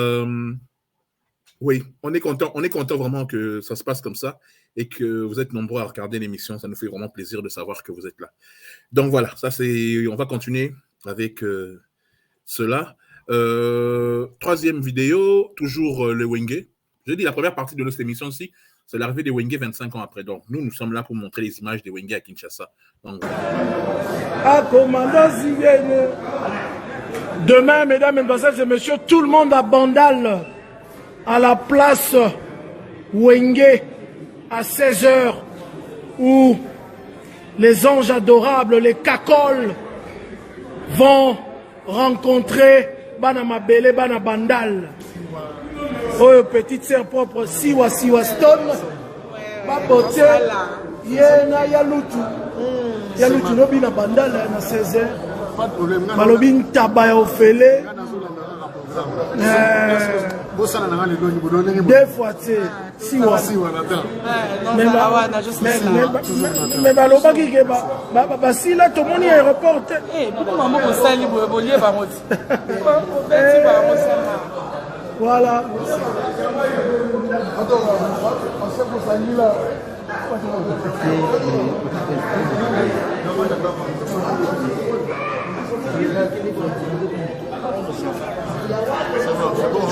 oui, on est content vraiment que ça se passe comme ça et que vous êtes nombreux à regarder l'émission. Ça nous fait vraiment plaisir de savoir que vous êtes là. Donc voilà, ça c'est, on va continuer avec cela. Troisième vidéo, toujours le Wenge. Je dis la première partie de notre émission aussi. C'est l'arrivée des Wenge 25 ans après. Donc, nous sommes là pour montrer les images des Wenge à Kinshasa. Donc, demain, mesdames, mesdemoiselles et messieurs, tout le monde à Bandal, à la place Wenge, à 16h, où les anges adorables, les cacoles, vont rencontrer Bana Mabele, Bana Bandal. Oh, petite sœur propre, Siwa Stone, Babote, Yena Yalutu. Yalutu no bina Bandal na 16h. Malobin Tabaya Ofele. Deux fois, Siwa. Mais Baloba qui est si là, tout le monde est aéroport. Voilà.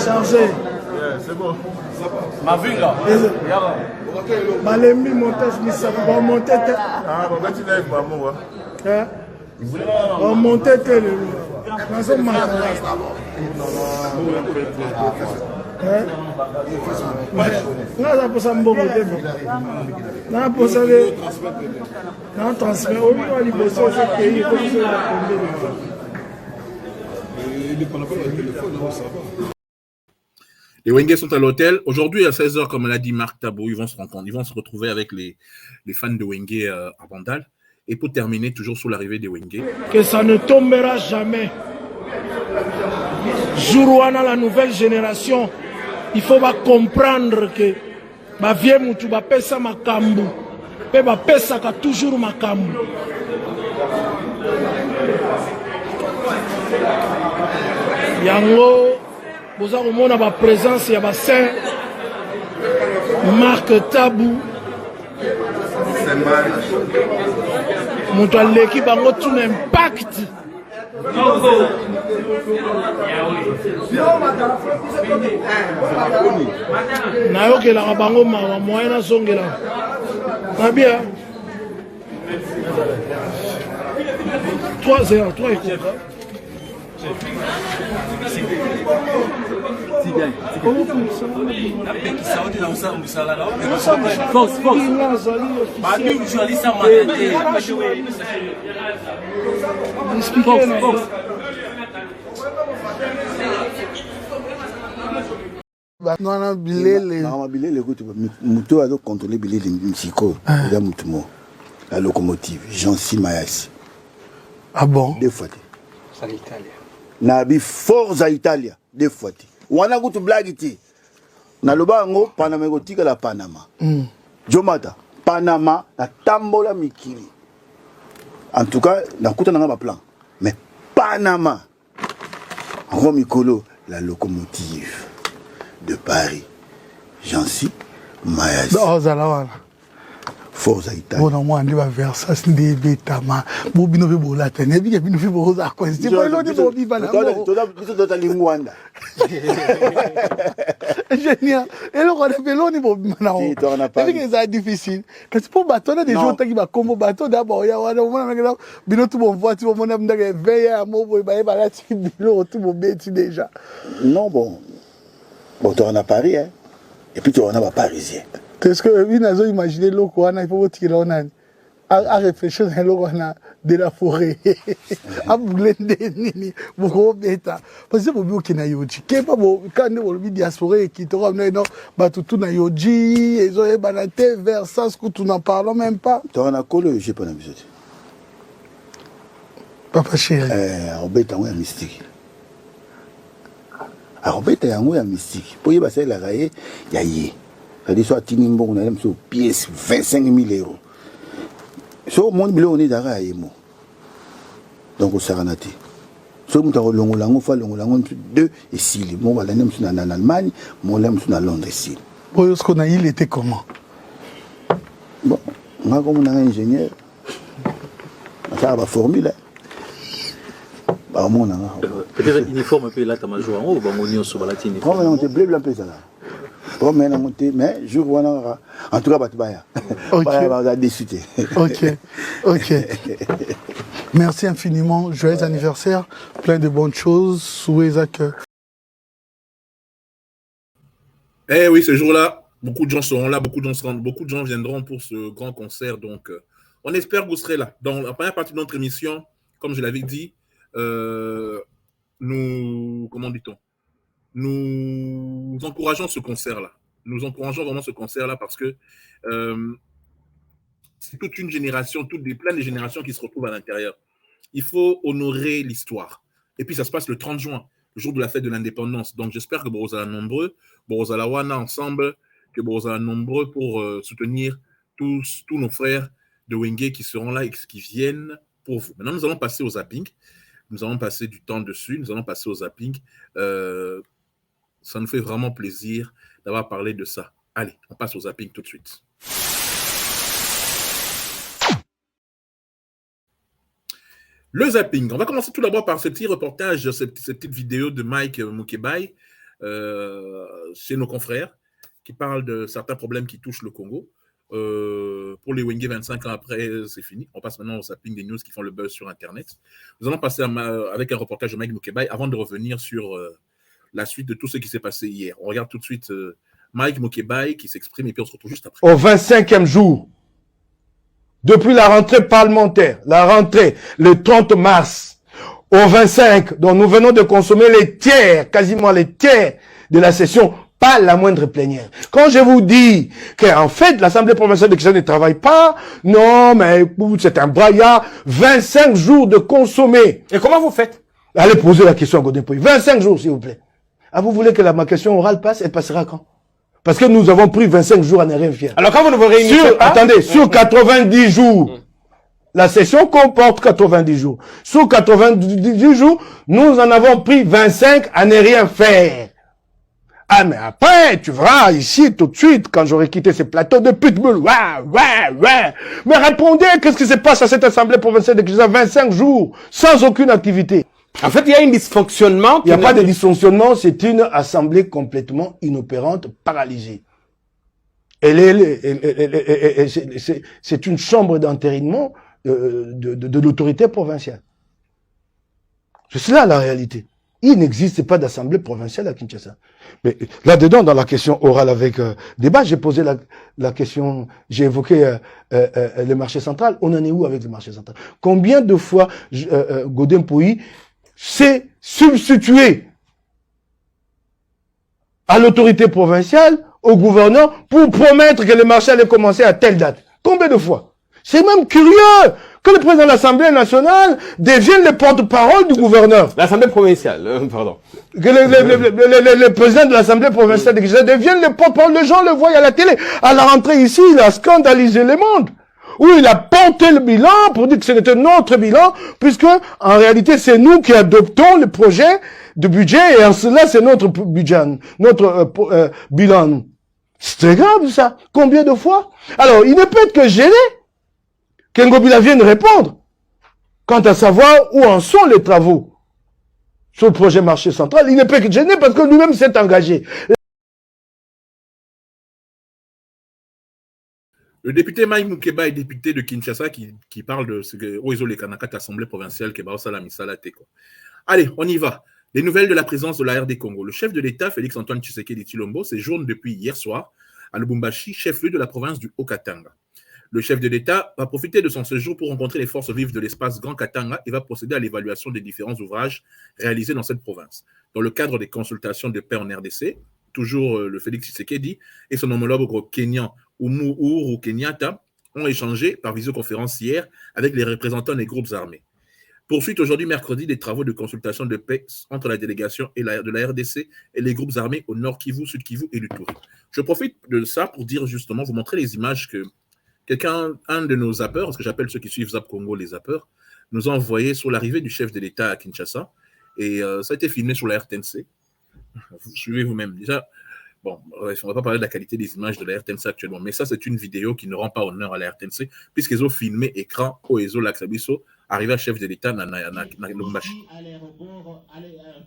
Chargé. C'est bon. Ma vue là. Balembi montage, mais ça va monter. Ah, bon, tu lèves pas moi. On montait le. Les Wenge sont à l'hôtel. Aujourd'hui, à 16h, comme l'a dit Marc Tabou, ils vont se rencontrer, ils vont se retrouver avec les fans de Wenge à Bandal. Et pour terminer, toujours sur l'arrivée des Wenge. Que ça ne tombera jamais. Jourouana, la nouvelle génération, il faut comprendre que ma vieille moutou va pesa makambu. Pe va pesa ka toujours makambu. Yango, boza komona ba présence ya ba saint Marc Tabou moto aleki bango tout impact nayokelaka bango mawa moyen nazongela na bien 3-0 3 ekoka Non, bilele. Non, bilele, écoute, Mouto a donc contrôlé bilele Msiko, la Moutumo, la locomotive, Jean-Si Mayas. Ah bon? 2 fois. C'est l'Italie. Nabi Forza Italia, 2 fois. Wana kutu blagiti. Na lobango Panama gotika la Panama. Jomata, Panama na tambola mikili. En tout cas, na kuta na plan. Mais Panama, Romicolo, la locomotive de Paris. Jean-Si Mayas. Oh, Zalawana. Forza Italia. Bon, moi, on va vers ça, c'est des bêtaments. Bobino veut bola tenir, bien que nous faisons bola à quoi? C'est pas l'autre qui vit pas là. Toi, tu Mwanda. Génial. Et là, on a fait l'autre niveau maintenant. C'est que c'est difficile. Quand tu peux battre, des gens qui vont comme bateau d'abord, il y a un bino tout bon voiture, mon homme de veille à mon boy, bah, là, tu bino tout mon bêtis déjà. Non, bon. Bon, tu en as Paris, hein. Et puis tu en as Parisien. Est-ce que vous avez imaginé l'eau qu'on a, il faut tirer on a à réfléchir à l'eau qu'on a de la forêt. À blender, beaucoup bêta. Parce que vous avez dit yoji. Quand vous avez diaspora qui te ramène, bah tout na yoji, ils ont banaté vers ça, ce que tu n'en parles même pas. Tu en as collé, j'ai pas l'habitude. Papa chéri. Robert, on est mystique. Robert, on est mystique. Pour y passer la raille, il y a y. C'est-à-dire, soit Tinimbo, on a même sur pièce 25 000 euros. Sur le monde, on est d'arrêt à Yemo. Donc, au Saranati. Sur le monde, on a 2 et 6. Mon va l'année en Allemagne, mon lème en Londres ici. Pour ce qu'on a, il était comment? Bon, moi, comme on a un ingénieur, ça va formule. Peut-être uniforme un peu là, tu as ma joie en haut, ou on sur la tine. Comment on te blé blanc, ça là? Mais je vois en tout cas, on va discuter. Ok. Merci infiniment. Joyeux anniversaire. Plein de bonnes choses. Souhaitez que. Eh oui, ce jour-là, beaucoup de gens seront là, beaucoup de gens viendront pour ce grand concert. Donc, on espère que vous serez là. Dans la première partie de notre émission, comme je l'avais dit, comment dit-on? Nous encourageons ce concert-là. Nous encourageons vraiment ce concert-là parce que c'est toute une génération, plein de générations qui se retrouvent à l'intérieur. Il faut honorer l'histoire. Et puis, ça se passe le 30 juin, le jour de la fête de l'indépendance. Donc, j'espère que Borozala nombreux, Borozala Wana ensemble, que Borozala nombreux pour soutenir tous nos frères de Wenge qui seront là et qui viennent pour vous. Maintenant, nous allons passer au zapping. Nous allons passer du temps dessus. Nous allons passer au zapping. Ça nous fait vraiment plaisir d'avoir parlé de ça. Allez, on passe au zapping tout de suite. Le zapping. On va commencer tout d'abord par ce petit reportage, cette petite vidéo de Mike Mukebai chez nos confrères qui parle de certains problèmes qui touchent le Congo. Pour les Wenge 25 ans après, c'est fini. On passe maintenant au zapping des news qui font le buzz sur Internet. Nous allons passer avec un reportage de Mike Mukebai avant de revenir sur la suite de tout ce qui s'est passé hier. On regarde tout de suite Mike Mukebai qui s'exprime et puis on se retrouve juste après. Au 25e jour, depuis la rentrée parlementaire, la rentrée le 30 mars, au 25, dont nous venons de consommer les tiers, quasiment les tiers de la session, pas la moindre plénière. Quand je vous dis qu'en fait, l'Assemblée provinciale de Kinshasa ne travaille pas, non, mais c'est un braillard, 25 jours de consommer. Et comment vous faites? Allez poser la question à Godin Pouy. 25 jours, s'il vous plaît. Ah, vous voulez que ma question orale passe? Elle passera quand? Parce que nous avons pris 25 jours à ne rien faire. Alors quand vous ne vous réunissez pas... Attendez, sur 90 jours, la session comporte 90 jours. Sur 90 jours, nous en avons pris 25 à ne rien faire. Ah, mais après, tu verras, ici, tout de suite, quand j'aurai quitté ces plateaux de pitbull, ouais. Mais répondez, qu'est-ce qui se passe à cette assemblée provinciale de Kinshasa 25 jours, sans aucune activité? En fait, il y a un dysfonctionnement. Il n'y a pas de dysfonctionnement, c'est une assemblée complètement inopérante, paralysée. C'est une chambre d'entérinement de l'autorité provinciale. C'est cela la réalité. Il n'existe pas d'assemblée provinciale à Kinshasa. Mais là-dedans, dans la question orale avec débat, j'ai posé la question, j'ai évoqué le marché central. On en est où avec le marché central? Combien de fois Godin Pouy s'est substitué à l'autorité provinciale, au gouverneur, pour promettre que le marché allait commencer à telle date? Combien de fois? C'est même curieux que le président de l'Assemblée nationale devienne le porte-parole du gouverneur. L'Assemblée provinciale, pardon. Que le président de l'Assemblée provinciale de Kinshasa devienne le porte-parole. Les gens le voient à la télé. À la rentrée ici, il a scandalisé le monde. Où il a porté le bilan pour dire que c'était notre bilan, puisque en réalité, c'est nous qui adoptons le projet de budget et en cela, c'est notre budget, notre bilan. C'est très grave, ça. Combien de fois? Alors, il ne peut être que gêné qu'Ngobila vienne répondre quant à savoir où en sont les travaux sur le projet marché central. Il ne peut que gêner parce que lui-même s'est engagé. Le député Maï Moukeba est député de Kinshasa qui parle de ce que Oizo le Kanaka, l'Assemblée provinciale, qui est la Misala Teko. Allez, on y va. Les nouvelles de la présence de la RD Congo. Le chef de l'État, Félix-Antoine Tshisekedi Tshilombo, séjourne depuis hier soir à Lubumbashi, chef-lieu de la province du Haut-Katanga. Le chef de l'État va profiter de son séjour pour rencontrer les forces vives de l'espace Grand Katanga et va procéder à l'évaluation des différents ouvrages réalisés dans cette province. Dans le cadre des consultations de paix en RDC, toujours le Félix Tshisekedi et son homologue kenyan Uhuru Kenyatta ont échangé par visioconférence hier avec les représentants des groupes armés. Poursuite aujourd'hui, mercredi, des travaux de consultation de paix entre la délégation de la RDC et les groupes armés au Nord Kivu, Sud Kivu et Ituri. Je profite de ça pour dire justement, vous montrer les images que un de nos zappeurs, parce que j'appelle ceux qui suivent Zap Congo les zappeurs, nous a envoyé sur l'arrivée du chef de l'État à Kinshasa. Et ça a été filmé sur la RTNC. Vous suivez vous-même. Déjà, bon, on ne va pas parler de la qualité des images de la RTNC actuellement, mais ça, c'est une vidéo qui ne rend pas honneur à la RTNC, puisqu'ils ont filmé écran au Ezo Laxabiso, arrivé à chef de l'État à Lubumbashi. À l'aéroport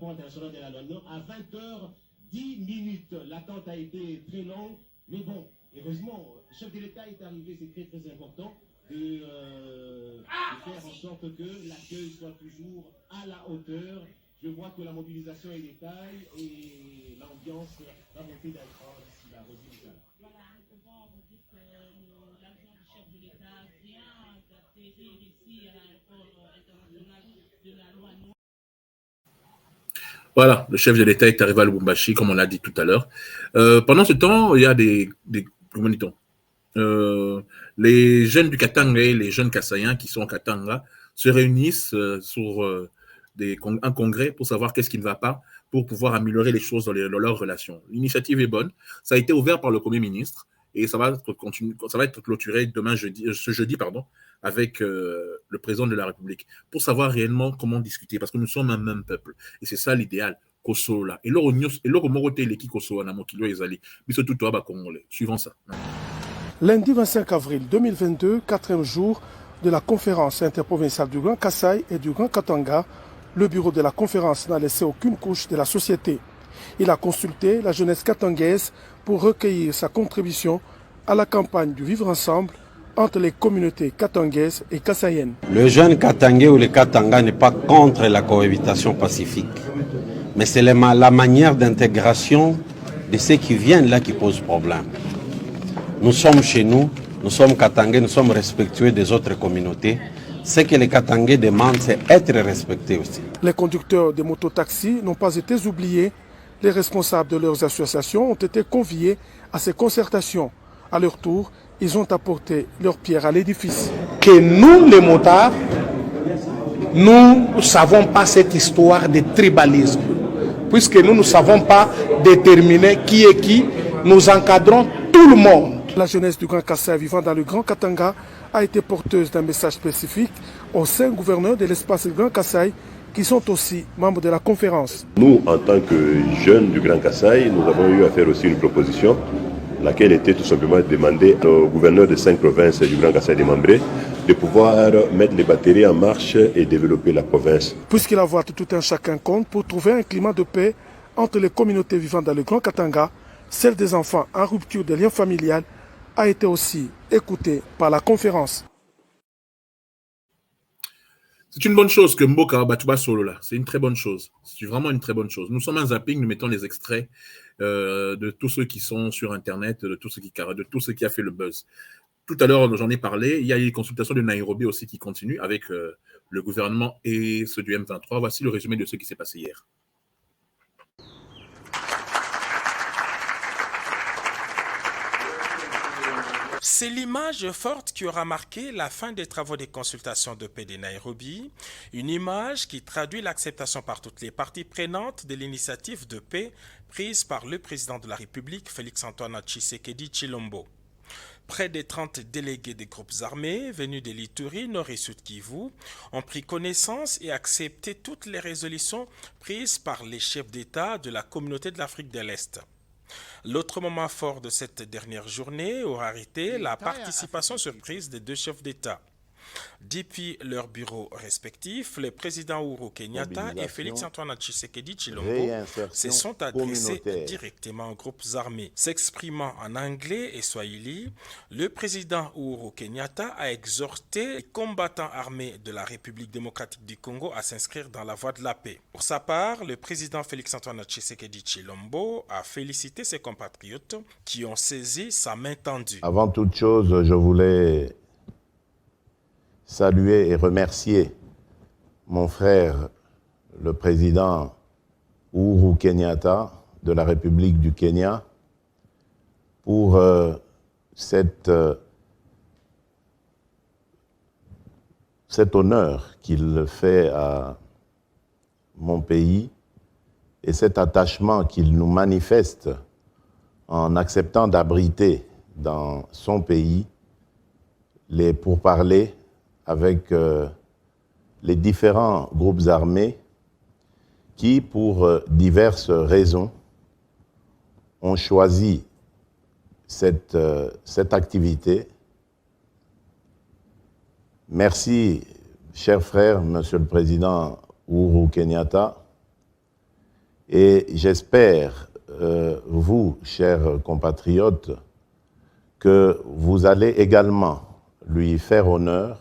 international de la Londres, à 20h10. L'attente a été très longue, mais bon, heureusement, le chef de l'État est arrivé, c'est très très important de faire en sorte que l'accueil soit toujours à la hauteur. Je vois que la mobilisation est détail et l'ambiance va monter d'un cran d'ici là. Voilà, comment vous dites que l'avion du chef de l'État vient d'atterrir ici à l'aéroport international de la Loi. Voilà, le chef de l'État est arrivé à Lubumbashi, comme on l'a dit tout à l'heure. Pendant ce temps, il y a comment dit-on, les jeunes du Katanga et les jeunes Kassaïens qui sont au Katanga se réunissent sur un congrès pour savoir qu'est-ce qui ne va pas, pour pouvoir améliorer les choses dans leurs relations. L'initiative est bonne, ça a été ouvert par le Premier ministre et ça va être clôturé ce jeudi, avec le président de la République, pour savoir réellement comment discuter, parce que nous sommes un même peuple, et c'est ça l'idéal. Suivant ça. Lundi 25 avril 2022, quatrième jour de la conférence interprovinciale du Grand Kasaï et du Grand Katanga, le bureau de la conférence n'a laissé aucune couche de la société. Il a consulté la jeunesse katangaise pour recueillir sa contribution à la campagne du vivre ensemble entre les communautés katangaises et kassaïennes. Le jeune katangais ou le katanga n'est pas contre la cohabitation pacifique, mais c'est la manière d'intégration de ceux qui viennent là qui pose problème. Nous sommes chez nous, nous sommes katangais, nous sommes respectueux des autres communautés. Ce que les katangais demandent, c'est être respectés aussi. Les conducteurs de mototaxis n'ont pas été oubliés. Les responsables de leurs associations ont été conviés à ces concertations. À leur tour, ils ont apporté leur pierre à l'édifice. Que nous, les motards, nous ne savons pas cette histoire de tribalisme. Puisque nous ne savons pas déterminer qui est qui, nous encadrons tout le monde. La jeunesse du Grand Kasaï vivant dans le Grand Katanga a été porteuse d'un message spécifique au sein gouverneur de l'espace Grand Kasaï qui sont aussi membres de la conférence. Nous, en tant que jeunes du Grand Kasaï, nous avons eu à faire aussi une proposition, laquelle était tout simplement de demander au gouverneur de 5 provinces du Grand Kasaï de Mambré de pouvoir mettre les batteries en marche et développer la province. Puisqu'il a voix de tout un chacun compte pour trouver un climat de paix entre les communautés vivant dans le Grand Katanga, celle des enfants en rupture de liens familiales a été aussi écoutée par la conférence. C'est une bonne chose que Mboka Batuba Solo là. C'est une très bonne chose. C'est vraiment une très bonne chose. Nous sommes un zapping, nous mettons les extraits de tous ceux qui sont sur Internet, de tout ce qui a fait le buzz. Tout à l'heure, j'en ai parlé. Il y a les consultations de Nairobi aussi qui continuent avec le gouvernement et ceux du M23. Voici le résumé de ce qui s'est passé hier. C'est l'image forte qui aura marqué la fin des travaux des consultations de paix de Nairobi, une image qui traduit l'acceptation par toutes les parties prenantes de l'initiative de paix prise par le président de la République, Félix-Antoine Tshisekedi Tshilombo. Près de 30 délégués des groupes armés venus de l'Ituri, Nord et Sud Kivu ont pris connaissance et accepté toutes les résolutions prises par les chefs d'État de la communauté de l'Afrique de l'Est. L'autre moment fort de cette dernière journée aura été la participation surprise des 2 chefs d'État. Depuis leurs bureaux respectifs, le président Uhuru Kenyatta et Félix-Antoine Tshisekedi Tshilombo se sont adressés directement aux groupes armés. S'exprimant en anglais et swahili, le président Uhuru Kenyatta a exhorté les combattants armés de la République démocratique du Congo à s'inscrire dans la voie de la paix. Pour sa part, le président Félix-Antoine Tshisekedi Tshilombo a félicité ses compatriotes qui ont saisi sa main tendue. Avant toute chose, je voulais saluer et remercier mon frère, le président Uhuru Kenyatta de la République du Kenya, pour cet honneur qu'il fait à mon pays et cet attachement qu'il nous manifeste en acceptant d'abriter dans son pays les pourparlers avec les différents groupes armés qui, pour diverses raisons, ont choisi cette activité. Merci, cher frère, Monsieur le Président Uhuru Kenyatta, et j'espère, vous, chers compatriotes, que vous allez également lui faire honneur,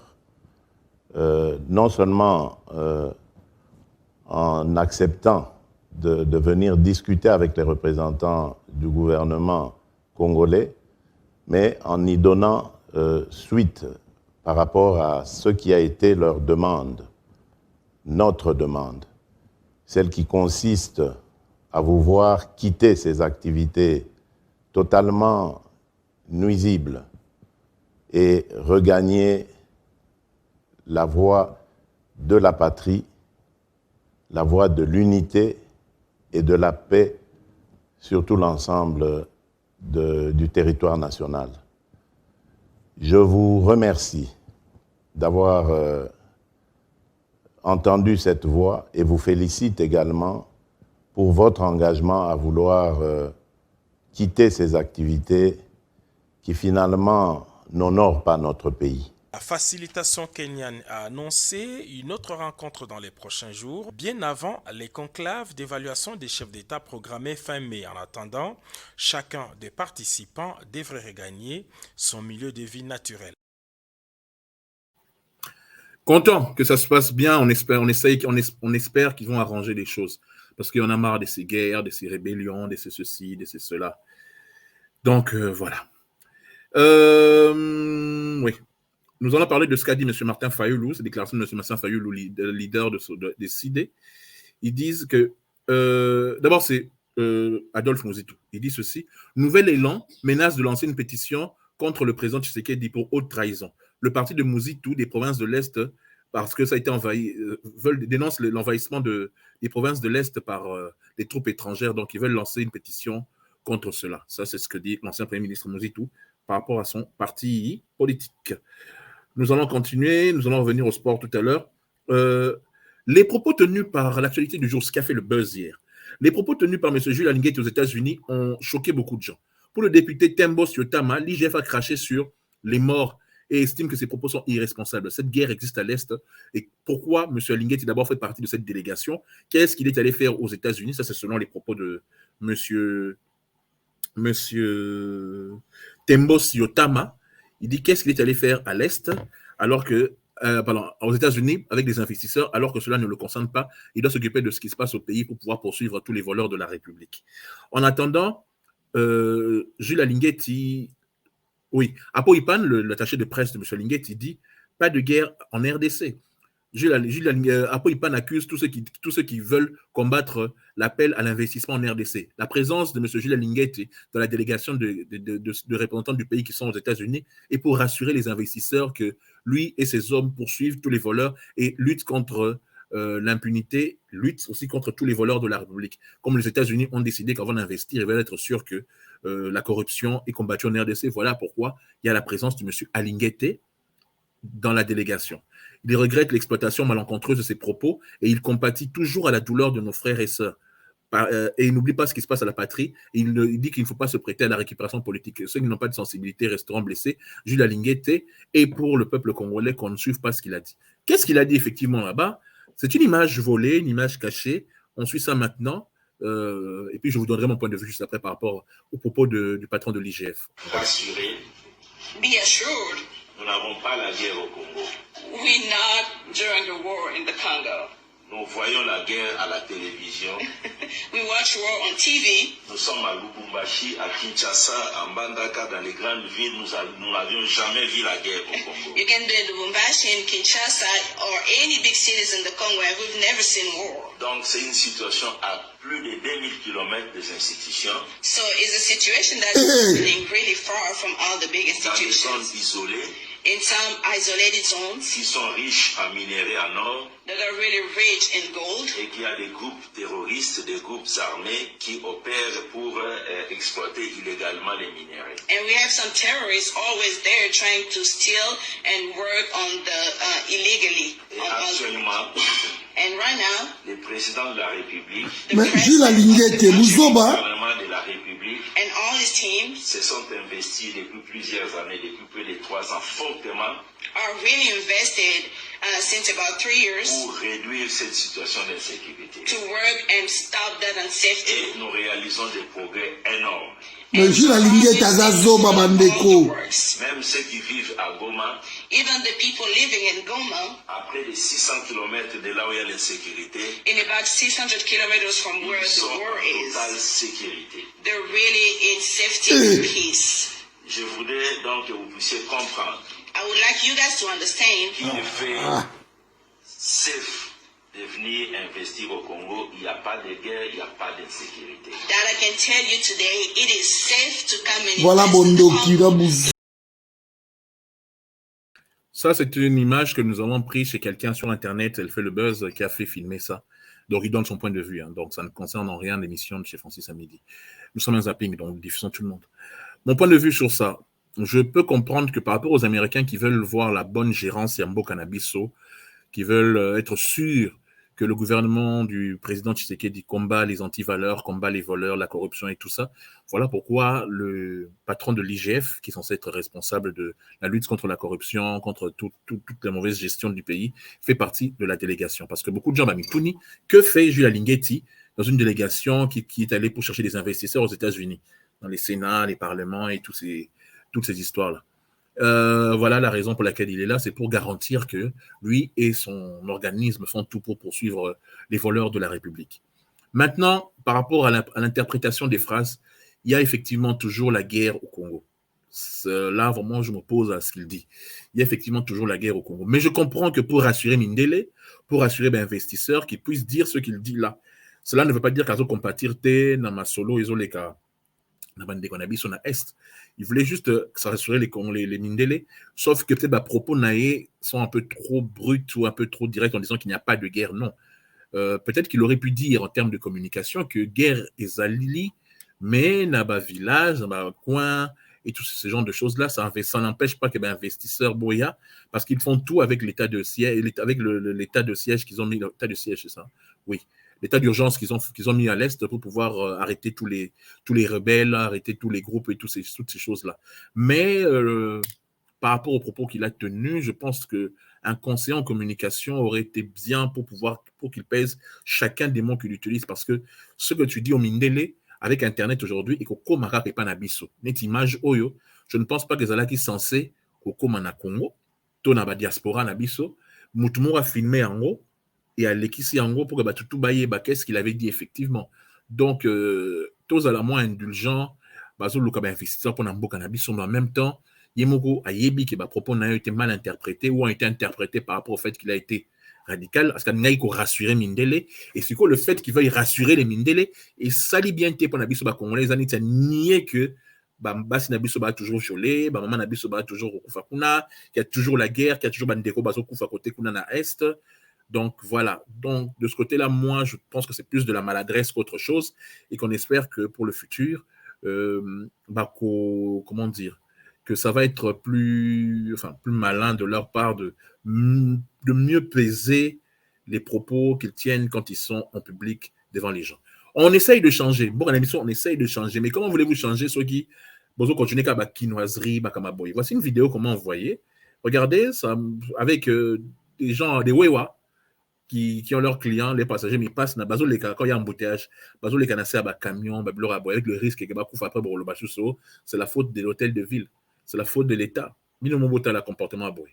non seulement en acceptant de venir discuter avec les représentants du gouvernement congolais, mais en y donnant suite par rapport à ce qui a été leur demande, notre demande, celle qui consiste à vous voir quitter ces activités totalement nuisibles et regagner la voie de la patrie, la voie de l'unité et de la paix sur tout l'ensemble du territoire national. Je vous remercie d'avoir entendu cette voix et vous félicite également pour votre engagement à vouloir quitter ces activités qui finalement n'honorent pas notre pays. La facilitation kenyane a annoncé une autre rencontre dans les prochains jours, bien avant les conclaves d'évaluation des chefs d'État programmés fin mai. En attendant, chacun des participants devrait regagner son milieu de vie naturel. Content que ça se passe bien, on espère qu'ils vont arranger les choses. Parce qu'il y en a marre de ces guerres, de ces rébellions, de ces ceci, de ces cela. Donc, voilà. Oui. Nous allons parler de ce qu'a dit M. Martin Fayoulou, ces déclarations de M. Martin Fayoulou, leader des CID. Ils disent que, d'abord c'est Adolphe Mouzitou, il dit ceci: nouvel élan menace de lancer une pétition contre le président Tshisekedi pour haute trahison. Le parti de Mouzitou des provinces de l'Est, parce que ça a été envahi, dénonce l'envahissement des provinces de l'Est par les troupes étrangères, donc ils veulent lancer une pétition contre cela. Ça, c'est ce que dit l'ancien Premier ministre Mouzitou par rapport à son parti politique. Nous allons continuer, nous allons revenir au sport tout à l'heure. Les propos tenus par l'actualité du jour, ce qui a fait le buzz hier, les propos tenus par M. Jules Alinguet aux États-Unis ont choqué beaucoup de gens. Pour le député Tembo Yotama, l'IGF a craché sur les morts et estime que ces propos sont irresponsables. Cette guerre existe à l'Est. Et pourquoi M. Alinguet d'abord fait partie de cette délégation? Qu'est-ce qu'il est allé faire aux États-Unis? Ça, c'est selon les propos de M. Tembo Yotama. Il dit qu'est-ce qu'il est allé faire à l'Est alors que aux États-Unis avec des investisseurs, alors que cela ne le concerne pas. Il doit s'occuper de ce qui se passe au pays pour pouvoir poursuivre tous les voleurs de la République. En attendant, Jules Alinguet, oui, Apo Ipan, l'attaché de presse de M. Alinguet, il dit pas de guerre en RDC. Apo Ipan accuse tous ceux qui veulent combattre l'appel à l'investissement en RDC. La présence de M. Jules Alinguet dans la délégation de représentants du pays qui sont aux États-Unis est pour rassurer les investisseurs que lui et ses hommes poursuivent tous les voleurs et luttent contre l'impunité, luttent aussi contre tous les voleurs de la République. Comme les États-Unis ont décidé qu'avant d'investir, ils veulent être sûrs que la corruption est combattue en RDC. Voilà pourquoi il y a la présence de M. Alinguet dans la délégation. Il regrette l'exploitation malencontreuse de ses propos et il compatit toujours à la douleur de nos frères et sœurs. Et il n'oublie pas ce qui se passe à la patrie. Il dit qu'il ne faut pas se prêter à la récupération politique. Ceux qui n'ont pas de sensibilité resteront blessés. Jules Alinguet et pour le peuple congolais qu'on ne suive pas ce qu'il a dit. Qu'est-ce qu'il a dit effectivement là-bas? C'est une image volée, une image cachée. On suit ça maintenant. Et puis je vous donnerai mon point de vue juste après par rapport aux propos du patron de l'IGF. Rassurez. Be assured. Nous n'avons pas la guerre au Congo. We're not during the war in the Congo. Nous voyons la guerre à la télévision. We watch war on TV. Nous sommes à Lubumbashi, à Kinshasa, à Mbandaka, dans les grandes villes. Nous n'avions jamais vu la guerre au Congo. You can be in Lubumbashi, in Kinshasa, or any big cities in the Congo, and we've never seen war. Donc c'est une situation à plus de 2000 km des institutions. So it's a situation that's happening really far from all the big institutions. Dans des zones isolées. In some isolated zones qui sont riches en minerais en or, that are really rich in gold, et qu'il y a des groupes terroristes, des groupes armés qui opèrent pour exploiter illégalement les minerais. And we have some terrorists always there trying to steal and work on the illegally. Et actuellement, and right now, le président de la République, mais Jules Alinguet, Muzoba, de la République, and all his teams se sont investis depuis plusieurs années, depuis plus de 3 ans, fortement, are really invested since about 3 years pour réduire cette situation d'insécurité. To work and stop that unsafety. Et nous réalisons des progrès énormes. Mais Jules Alinguet Azazoba Bandeko. Même ceux qui vivent à Goma, even the people living in Goma, à près de 600 km de là où il y a l'insécurité, in about 600 kilometers from where the war is, totale sécurité. They're really in safety and peace. Je voudrais donc que vous puissiez comprendre. I would like you guys to understand. Il fait safe de venir investir au Congo. Il n'y a pas de guerre, il n'y a pas d'insécurité. That I can tell you today, it is safe to come and voilà Bondo. Ça, c'est une image que nous avons prise chez quelqu'un sur Internet. Elle fait le buzz qui a fait filmer ça. Donc, il donne son point de vue. Hein. Donc, ça ne concerne en rien l'émission de chez Francis à midi. Nous sommes un zapping, donc nous diffusons tout le monde. Mon point de vue sur ça, je peux comprendre que par rapport aux Américains qui veulent voir la bonne gérance Yambo Cannabiso, qui veulent être sûrs que le gouvernement du président Tshisekedi combat les antivaleurs, combat les voleurs, la corruption et tout ça, voilà pourquoi le patron de l'IGF, qui est censé être responsable de la lutte contre la corruption, contre toute la mauvaise gestion du pays, fait partie de la délégation. Parce que beaucoup de gens m'ont mis Touni, que fait Jules Alinguet dans une délégation qui est allée pour chercher des investisseurs aux États-Unis, dans les Sénats, les parlements et toutes ces histoires-là. Voilà la raison pour laquelle il est là, c'est pour garantir que lui et son organisme font tout pour poursuivre les voleurs de la République. Maintenant, par rapport à l'interprétation des phrases, il y a effectivement toujours la guerre au Congo. Là, vraiment, je m'oppose à ce qu'il dit. Il y a effectivement toujours la guerre au Congo. Mais je comprends que pour rassurer Mindele, pour rassurer l'investisseur, qu'il puisse dire ce qu'il dit là. Cela ne veut pas dire qu'à compatir dans ma solo et Zoleka. Il voulait juste rassurer les Mindele, sauf que peut-être à propos naïe sont un peu trop bruts ou un peu trop directs en disant qu'il n'y a pas de guerre. Non. Peut-être qu'il aurait pu dire en termes de communication que guerre est zalili, mais dans le village, dans le coin, et tout ce genre de choses-là, ça n'empêche pas que ben, investisseurs Boya, parce qu'ils font tout avec l'état de siège, avec l'état de siège qu'ils ont mis, l'état de siège, c'est ça? Oui. L'état d'urgence qu'ils ont mis à l'Est pour pouvoir arrêter tous les rebelles, arrêter tous les groupes et toutes ces choses-là. Mais par rapport aux propos qu'il a tenus, je pense qu'un conseiller en communication aurait été bien pour qu'il pèse chacun des mots qu'il utilise, parce que ce que tu dis au Mindele, avec Internet aujourd'hui, et qu'au Komara et Panabiso, net image Oyo, je ne pense pas que Zalaki censé au Komana Congo, tona ba diaspora Nabiso, Moutumo a filmé en haut, et à l'équisi en gros pour que tout bailler qu'est-ce qu'il avait dit effectivement. Donc, tous à la moins indulgents, bazo le investisseur pour n'ambo cannabis, mais en même temps, Yemoko a yebi que propos n'a été mal interprété ou a été interprété par rapport au fait qu'il a été radical, parce qu'il faut rassurer Mindele, et c'est quoi le fait qu'il veuille rassurer les Mindele, et ça lit bien pour Nabiso Congolais, ils ont nié que Basi Nabiso ba toujours violé, maman Nabiso ba toujours au Kufakuna, qu'il y a toujours la guerre, qu'il y a toujours Bandeko Baso Kufa côté Kuna na Est. Donc voilà, donc de ce côté-là, moi je pense que c'est plus de la maladresse qu'autre chose, et qu'on espère que pour le futur, comment dire, que ça va être plus malin de leur part de mieux peser les propos qu'ils tiennent quand ils sont en public devant les gens. On essaye de changer. Bon, à l'émission, on essaye de changer. Mais comment voulez-vous changer ceux qui vont continuer à quinoiserie, kamaboy? Voici une vidéo, comment vous voyez. Regardez, ça, avec des gens, des wewa, qui ont leurs clients, les passagers, mais ils passent quand il y a un embouteillage, camion, avec le risque que c'est la faute de l'hôtel de ville, c'est la faute de l'État. La comportement à boy.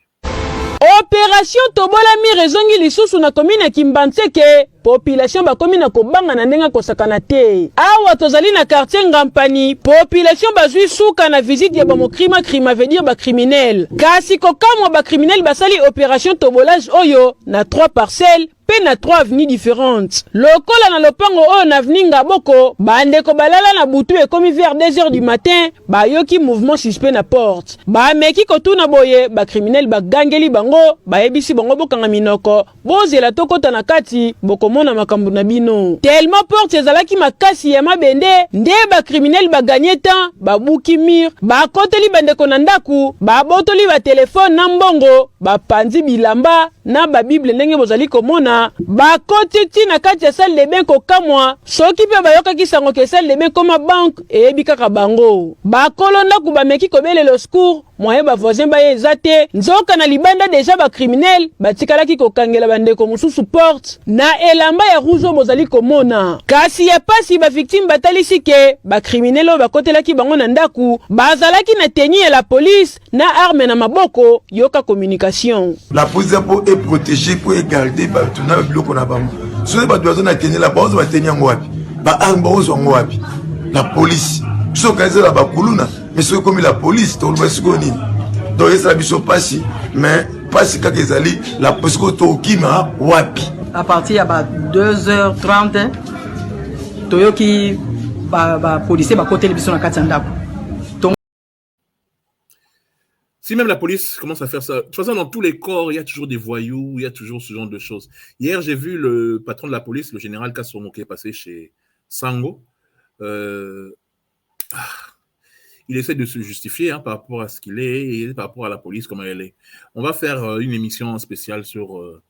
Opération Tobolami rezongi lisusu na komina Kimbanseke, population bakomi na kobanga na ndenga kosakana te. Awa tozali na quartier Ngampani, population bazui suka na visite ya bamokrima krima veut dire ba criminel. Kasi kokamwa ba criminel basali opération Tobolage oyo na 3 parcelles pe na 3 avenues différentes. Lokola na lopango oyo na avenue Ngaboko, bandeko balala na butu ekomi vers 2h du matin, bayoki mouvement suspect na porte. Bameki kotuna boye, ba criminel bagangeli bango, bayebisi bango bokanga minoko, bozela tokota na kati, bokomona makambo na bino. Tellement porte ezalaki makasi ya mabende, nde ba criminel baganye temps, babuki mur, bakoteli bandeko na ndaku, babotoli ba telefone na mbongo, bapanzi bilamba na ba bible ndenge bozali komona. Bakoti na kati ya salle de bain kokamwa, soki pe bayokaki sango ke salle de bain koma banque eyebi kaka bango. Bakolonda ku bameki kobele le secours, moye ba voisin baye ezate, nzoka na libanda deja ba criminel, batikalaki kokangela bandeko mususu porte, na elamba ya rouge bozali komona. Kasi ya pasi ba victime batalisi ke, ba criminel o bakotelaki bango na ndaku, bazalaki na tenue ya la police, na arme na maboko, yoka communication. La police est protégée pour garder na biloko na bango. Soki bato baza na tenue la base bateni yango wapi? Ba arme bazo yango wapi? La police. Biso kaza la bakuluna, mais soki comme la police to ba siko nini. Donc ça biso pasi, mais pasi kaka ezali la police ko to kima wapi? À partir ya ba 2h30 toyoki ba policier ba côté biso na kati ndako. Si même la police commence à faire ça, de toute façon, dans tous les corps, il y a toujours des voyous, il y a toujours ce genre de choses. Hier, j'ai vu le patron de la police, le général Kassomo, qui est passé chez Sango. Il essaie de se justifier par rapport à ce qu'il est et par rapport à la police, comment elle est. On va faire une émission spéciale sur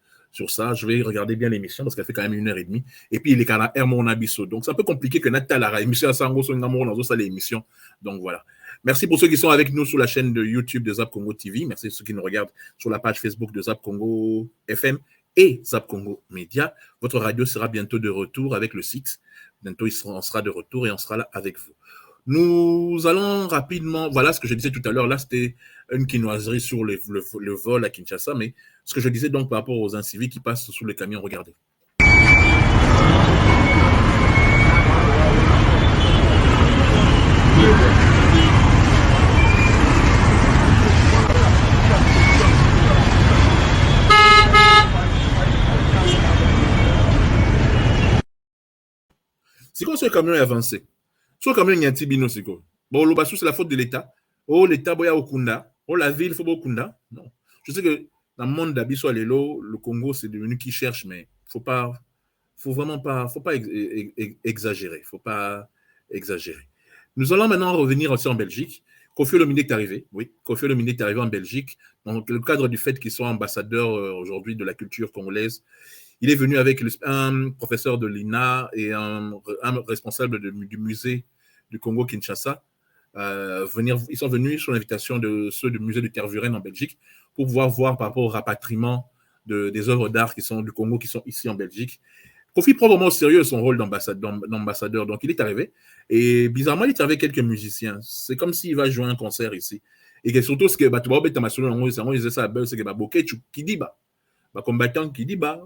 ça. Je vais regarder bien l'émission parce qu'elle fait quand même 1h30. Et puis, il est quand même Hermon Abisso. Donc, c'est un peu compliqué que Natal a émission à Sango, sur une amour dans ça l'émission. Donc, voilà. Merci pour ceux qui sont avec nous sur la chaîne de YouTube de Zap Congo TV. Merci à ceux qui nous regardent sur la page Facebook de Zap Congo FM et Zap Congo Media. Votre radio sera bientôt de retour avec le Six. Bientôt, on sera de retour et on sera là avec vous. Nous allons rapidement... Voilà ce que je disais tout à l'heure. Là, c'était une quinoiserie sur le vol à Kinshasa. Mais ce que je disais donc par rapport aux incivils qui passent sous le camion, regardez. C'est comme si le camion est avancé. Si le camion est un petit bino, c'est quoi? Bon, le bassou, c'est la faute de l'État. Oh, l'État, boya Okunda. Oh, la ville, il faut Okunda. Non. Je sais que dans le monde d'Abisso Alelo, le Congo, c'est devenu qui cherche, mais faut vraiment pas exagérer. Faut pas exagérer. Nous allons maintenant revenir aussi en Belgique. Kofi Olomide est arrivé, oui. Kofi Olomide est arrivé en Belgique, dans le cadre du fait qu'ils sont ambassadeurs aujourd'hui de la culture congolaise. Il est venu avec un professeur de l'INA et un responsable du musée du Congo-Kinshasa. Ils sont venus sur l'invitation de ceux du musée de Tervuren en Belgique pour pouvoir voir par rapport au rapatriement des œuvres d'art qui sont du Congo, qui sont ici en Belgique. Kofi prend vraiment au sérieux son rôle d'ambassadeur. Donc, il est arrivé. Et bizarrement, il est arrivé avec quelques musiciens. C'est comme s'il va jouer un concert ici. Et que surtout, ce que tu vois, c'est que Boké Kidiba, combattant Kidiba,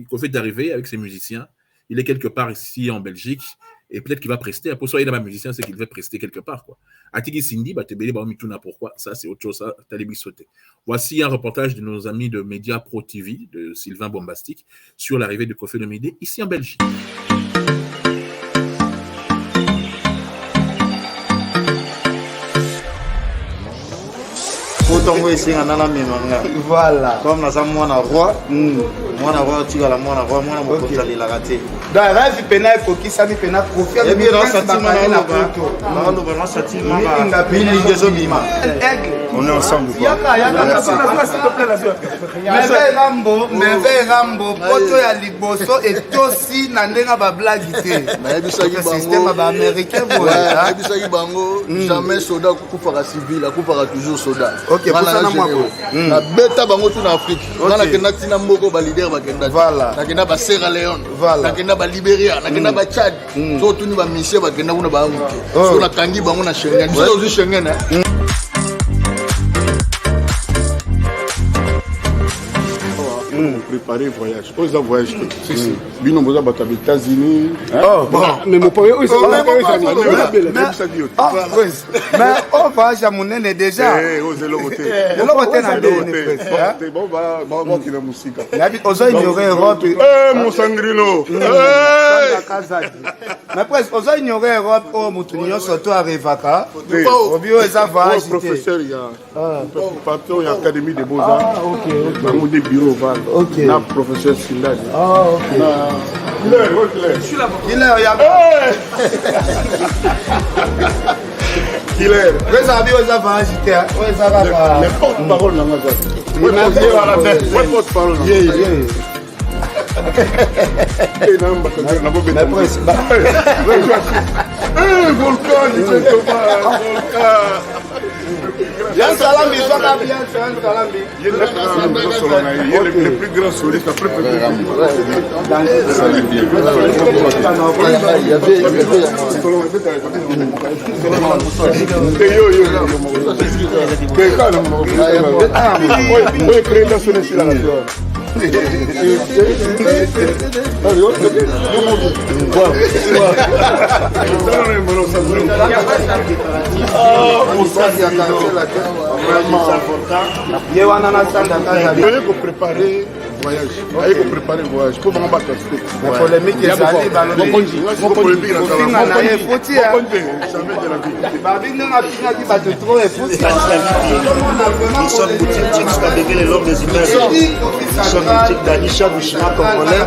Kofi est arrivé avec ses musiciens. Il est quelque part ici en Belgique. Et peut-être qu'il va prester. Pour ça, il est un musicien, c'est qu'il va prester quelque part. Atiki Sindi, pourquoi? Ça, c'est autre chose. Ça, Talibi sauté. Voici un reportage de nos amis de Média Pro TV, de Sylvain Bombastique, sur l'arrivée de Kofi Olomide ici en Belgique. Voilà. Comme nous sommes mon roi, tu vas la mon roi, mon roi, aller la rater. Donc, rêve pena pour qui ça me pena profiter. Et bien, on sentiment la photo. Non, sentiment on est ensemble. Mais Rambo, poto ya liboso et aussi na ndenga ba blague té. Mais système américain voilà. Jamais soldat kufa civil, kufa toujours soldat. OK, pour ça na moi. Na beta bango tout en Afrique. On a kena tina mboko ba leader ba kenda. Voilà. Na kena ba Sierra Leone. Voilà. Na kena ba Liberia, na kena ba Tchad. So tout ni ba mission ba kenda kuna ba muke. So na kangi bango na Schengen. So aussi Schengen hein. Préparer voyage. Aux voyage. Bino boza bata aux États-Unis. Oh, bon. Mais mon père aussi. Mais on va jamoner déjà. Eh, aux éloigné. L'éloigné na bien. Bon va qui la musique. Nabi ozo ignorer Europe. Eh, mon sangrino. Mais presque ozo ignorer Europe au mutunyo surtout arrivaka. Obio eza voyage. Professeur il y a partout il y a académie des beaux-arts. Ah, OK. Dans des bureaux va. OK. Na professeur Sindadi. Ah, OK. Claire. Je suis là. Il est là. Killer. Les amis, on va agiter. On va les porte-parole dans la zone. Ouais, porte-parole. Volcan, il fait Thomas. Il y a un salam, il soit bien, c'est un salam. Il y a le plus grand soliste après il faut préparer voyage. Il faut préparer voyage. Pour vraiment battre la polémique est allée dans le nous sommes boutiques jusqu'à devenir l'homme des immeubles. Nous sommes boutiques d'Anisha Bouchina congolais.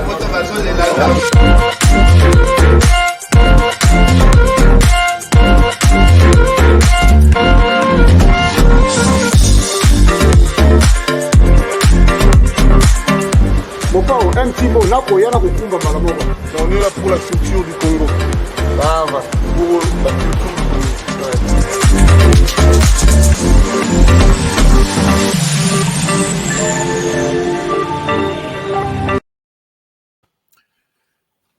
Un petit mot, là, on est là pour la culture du Congo. Ah, va. Pour la culture du Congo.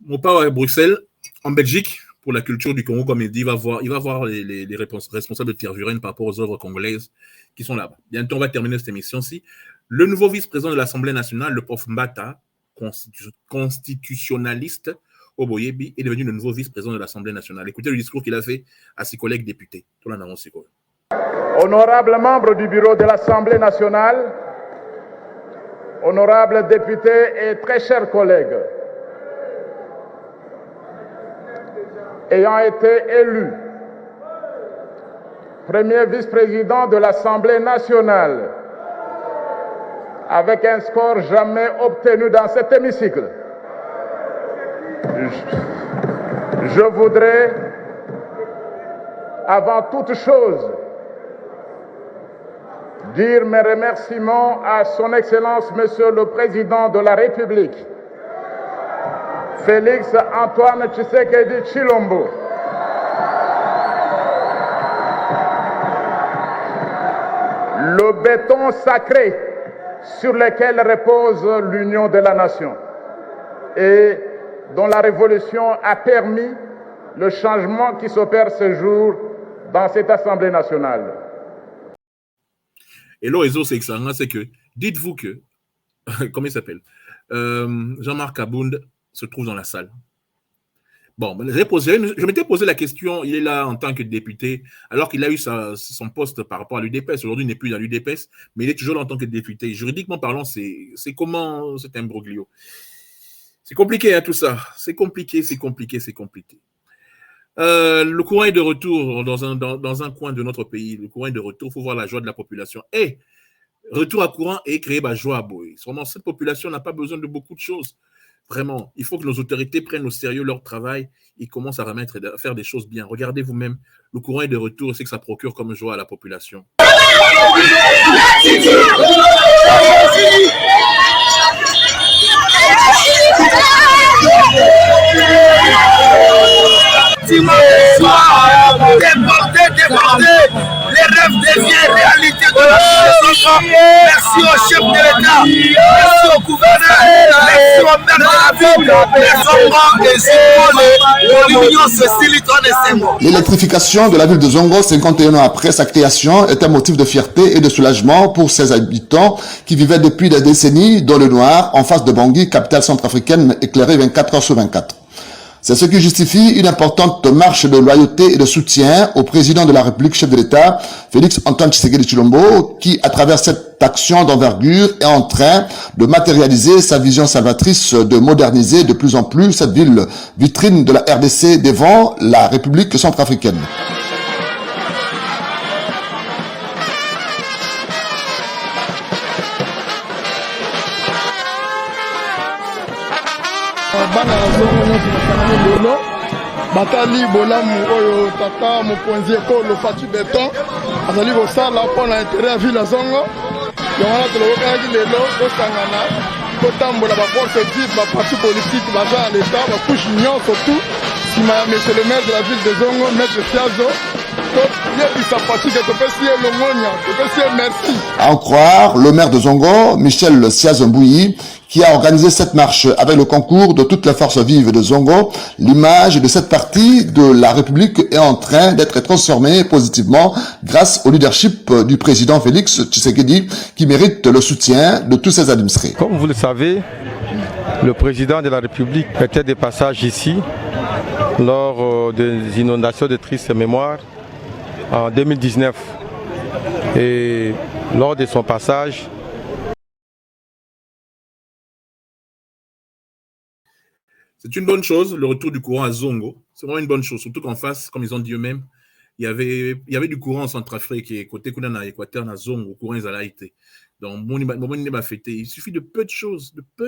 Mon père à Bruxelles, en Belgique, pour la culture du Congo, comme il dit, il va voir les responsables de Tervuren par rapport aux œuvres congolaises qui sont là-bas. Bientôt, on va terminer cette émission-ci. Le nouveau vice-président de l'Assemblée nationale, le prof Mbata, constitutionnaliste, Oboyebi, est devenu le nouveau vice-président de l'Assemblée nationale. Écoutez le discours qu'il a fait à ses collègues députés. Honorables membres du bureau de l'Assemblée nationale, honorables députés et très chers collègues, ayant été élu premier vice-président de l'Assemblée nationale avec un score jamais obtenu dans cet hémicycle, je voudrais, avant toute chose, dire mes remerciements à son Excellence, Monsieur le Président de la République, Félix Antoine Tshisekedi Tshilombo. Le béton sacré sur lequel repose l'union de la nation et dont la révolution a permis le changement qui s'opère ce jour dans cette Assemblée nationale. Et l'oiseau, c'est que, dites-vous que, comment il s'appelle, Jean-Marc Abound se trouve dans la salle. Bon, je m'étais posé la question, il est là en tant que député, alors qu'il a eu son poste par rapport à l'UDPS. Aujourd'hui, il n'est plus dans l'UDPS, mais il est toujours là en tant que député. Juridiquement parlant, c'est comment cet imbroglio? C'est compliqué, hein, tout ça. C'est compliqué. Le courant est de retour dans un coin de notre pays. Le courant est de retour, il faut voir la joie de la population. Et retour à courant et créer la joie à Boy. Sûrement, cette population n'a pas besoin de beaucoup de choses. Vraiment, il faut que nos autorités prennent au sérieux leur travail et commencent à faire des choses bien. Regardez vous-même, le courant est de retour, c'est que ça procure comme joie à la population. Débordé, les rêves deviennent réalité de la société. Merci au chef de l'État, merci au gouverneur, merci au maire de la ville, L'électrification de la ville de Zongo 51 ans après sa création est un motif de fierté et de soulagement pour ses habitants qui vivaient depuis des décennies dans le noir en face de Bangui, capitale centrafricaine éclairée 24 heures sur 24. C'est ce qui justifie une importante marche de loyauté et de soutien au président de la République, chef de l'État, Félix Antoine Tshisekedi Tshilombo, qui, à travers cette action d'envergure, est en train de matérialiser sa vision salvatrice de moderniser de plus en plus cette ville vitrine de la RDC devant la République centrafricaine. lelo batali bolamu oyo tata mokonzi ekolo Fatu Beton azali kosala mpona intérêt ya ville ya Zongo yango wana tolobokaki lelo kosangana kotambola baforce vive baparti politique baza ya leta bakushe nyonso tu nsima ya monsieur le maire de la ville de Zongo maître Siazo toyebisa Fatu ke topesi ye longonia topesi ye merci. À en croire le maire de Zongo, Michel Siazo Mbouyi, qui a organisé cette marche avec le concours de toutes les forces vives de Zongo, l'image de cette partie de la République est en train d'être transformée positivement grâce au leadership du président Félix Tshisekedi, qui mérite le soutien de tous ses administrés. Comme vous le savez, le président de la République était de passage ici lors des inondations de triste mémoire en 2019. Et lors de son passage, c'est une bonne chose, le retour du courant à Zongo. C'est vraiment une bonne chose, surtout qu'en face, comme ils ont dit eux-mêmes, il y avait du courant en Centrafrique et côté Kuna Équateur, à Zongo, le courant ils allaient été. Donc, il suffit de peu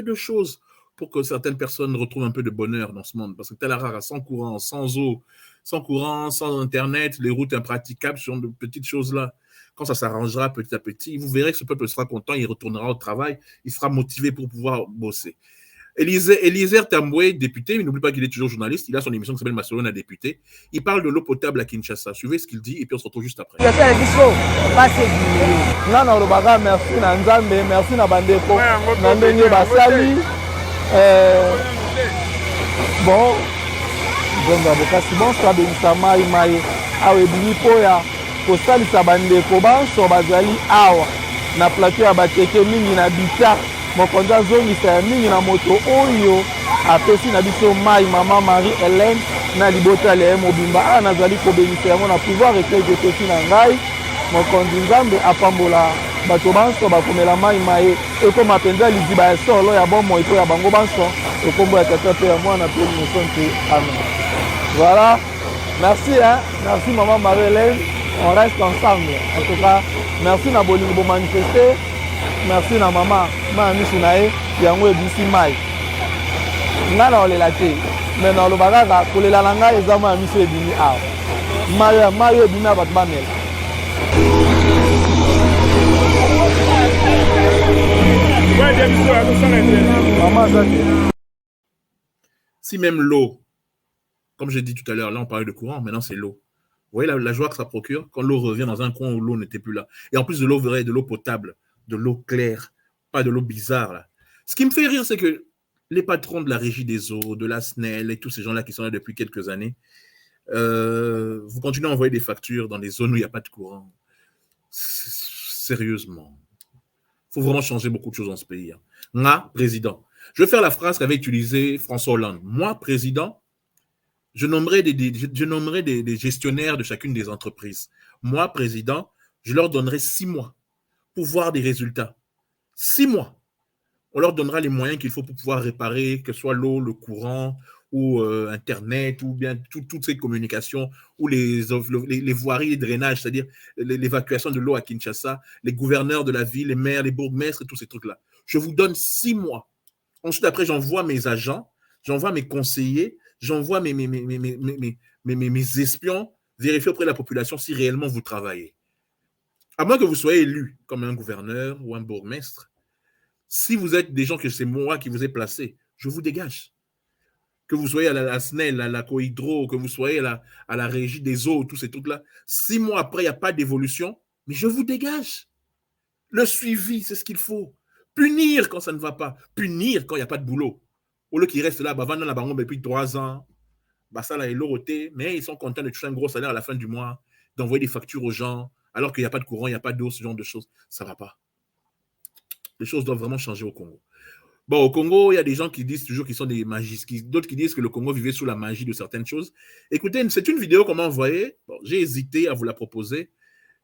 de choses pour que certaines personnes retrouvent un peu de bonheur dans ce monde. Parce que tel rare, sans courant, sans eau, sans Internet, les routes impraticables, ce sont de petites choses-là. Quand ça s'arrangera petit à petit, vous verrez que ce peuple sera content, il retournera au travail, il sera motivé pour pouvoir bosser. Eliezer Tamboué, député, mais n'oublie pas qu'il est toujours journaliste, il a son émission qui s'appelle Masolon à député. Il parle de l'eau potable à Kinshasa. Suivez ce qu'il dit et puis on se retrouve juste après. Merci na Nzambe, merci na bandeko, na ndenge basali. Bon, donc bokasi bon ça benisa mai awe bilipoya kosalisa bandeko banso bazali awa na plateau ya bateke mingi na bita. Mokonzi azongisa ya mingi na moto oyo apesi na biso mai mama Marie-Hélène na libotali ya mobimba a nazali kobengisa yango na pouvoir recueil de pesi na ngai mokonzi Nzambe apambola bato banso bakomela mai ekoma mpenza liziba ya solo ya bomoi to ya bango banso ekombo ya tata pe ya mwana pe mokonzi amen. Voilà, merci merci maman Marie-Hélène, on reste ensemble. En tout cas, merci na bolingo bo manifester. Merci na maman, ma misu na ye yango ebisi mai. Nga na olela te, mais na lobaka kolela na ngai eza ma misu ebimi awa. Mai ebimi bato bamela. Si même l'eau, comme j'ai dit tout à l'heure, là on parlait de courant, maintenant c'est l'eau. Vous voyez la joie que ça procure quand l'eau revient dans un coin où l'eau n'était plus là. Et en plus de l'eau vraie, de l'eau potable, de l'eau claire, pas de l'eau bizarre là. Ce qui me fait rire, c'est que les patrons de la Régie des eaux, de la SNEL et tous ces gens-là qui sont là depuis quelques années, vous continuez à envoyer des factures dans des zones où il n'y a pas de courant. Sérieusement. Il faut vraiment changer beaucoup de choses dans ce pays. Moi, président, je vais faire la phrase qu'avait utilisée François Hollande. Moi, président, je nommerai des gestionnaires de chacune des entreprises. Moi, président, je leur donnerai 6 mois pour voir des résultats. 6 mois. On leur donnera les moyens qu'il faut pour pouvoir réparer, que ce soit l'eau, le courant, ou Internet, ou bien toutes ces communications, ou les voiries et drainages, c'est-à-dire l'évacuation de l'eau à Kinshasa, les gouverneurs de la ville, les maires, les bourgmestres, tous ces trucs-là. Je vous donne 6 mois. Ensuite, après, j'envoie mes agents, j'envoie mes conseillers, j'envoie mes espions vérifier auprès de la population si réellement vous travaillez. À moins que vous soyez élu comme un gouverneur ou un bourgmestre, si vous êtes des gens que c'est moi qui vous ai placés, je vous dégage. Que vous soyez à la SNEL, à la Cohydro, que vous soyez à la Régie des eaux, tous ces trucs-là, 6 mois après, il n'y a pas d'évolution, mais je vous dégage. Le suivi, c'est ce qu'il faut. Punir quand ça ne va pas. Punir quand il n'y a pas de boulot. Au lieu qu'ils restent là, vendant la baronne depuis 3 ans, ça là est loté, mais ils sont contents de toucher un gros salaire à la fin du mois, d'envoyer des factures aux gens, alors qu'il n'y a pas de courant, il n'y a pas d'eau, ce genre de choses. Ça ne va pas. Les choses doivent vraiment changer au Congo. Bon, au Congo, il y a des gens qui disent toujours qu'ils sont des magistes, d'autres qui disent que le Congo vivait sous la magie de certaines choses. Écoutez, c'est une vidéo qu'on m'a envoyée. Bon, j'ai hésité à vous la proposer.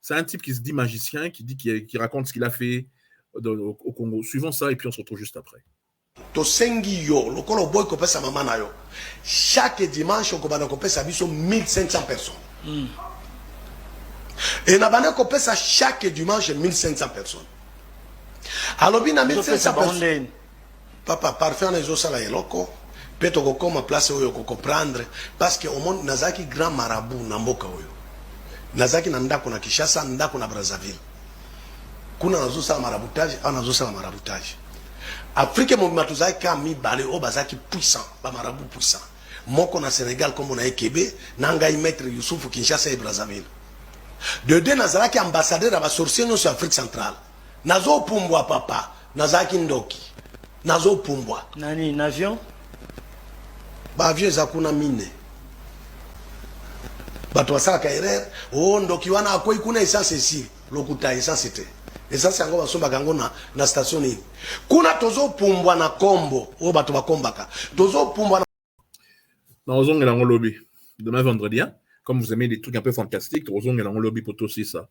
C'est un type qui se dit magicien, qui raconte ce qu'il a fait au Congo. Suivons ça et puis on se retrouve juste après. Chaque dimanche, on a 1500 personnes. Et on a chaque dimanche 1500 personnes. Alors, bien, 1500 personnes. Papa, parfait, on est au salaire loco. Peut-être qu'on ma place où on comprendre. Parce que au monde, Nazaki grand marabout, Namboka oyo. Nazaki Nandako na Kishasa, Ndako na Brazzaville. Kuna nazusa maraboutage, on nazusa la maraboutage. Afrique, mon matuzaki kami balé au bazaki puissant, ba marabout puissant. Moko na Sénégal, comme on a Kébé, Nangaï maître Youssouf Kinshasa et Brazzaville. De deux, Nazaki ambassadeur à la sorcière sur Afrique centrale. Nazo Pumbwa papa, Nazaki Ndoki. Nazo Pumbwa. Nani, n'avion? Ba avion zakuna mine. Bato wasaka erreur, oh Ndoki wana akoi kuna essence ici, lokuta essence était. Essence yango basomba kango na station ni. Kuna tozo Pumbwa na Kombo, oh bato bakombaka. Tozo Pumbwa na Ozong elango lobby. Demain vendredi, hein? Comme vous aimez des trucs un peu fantastiques, Ozong elango lobby pour aussi ça.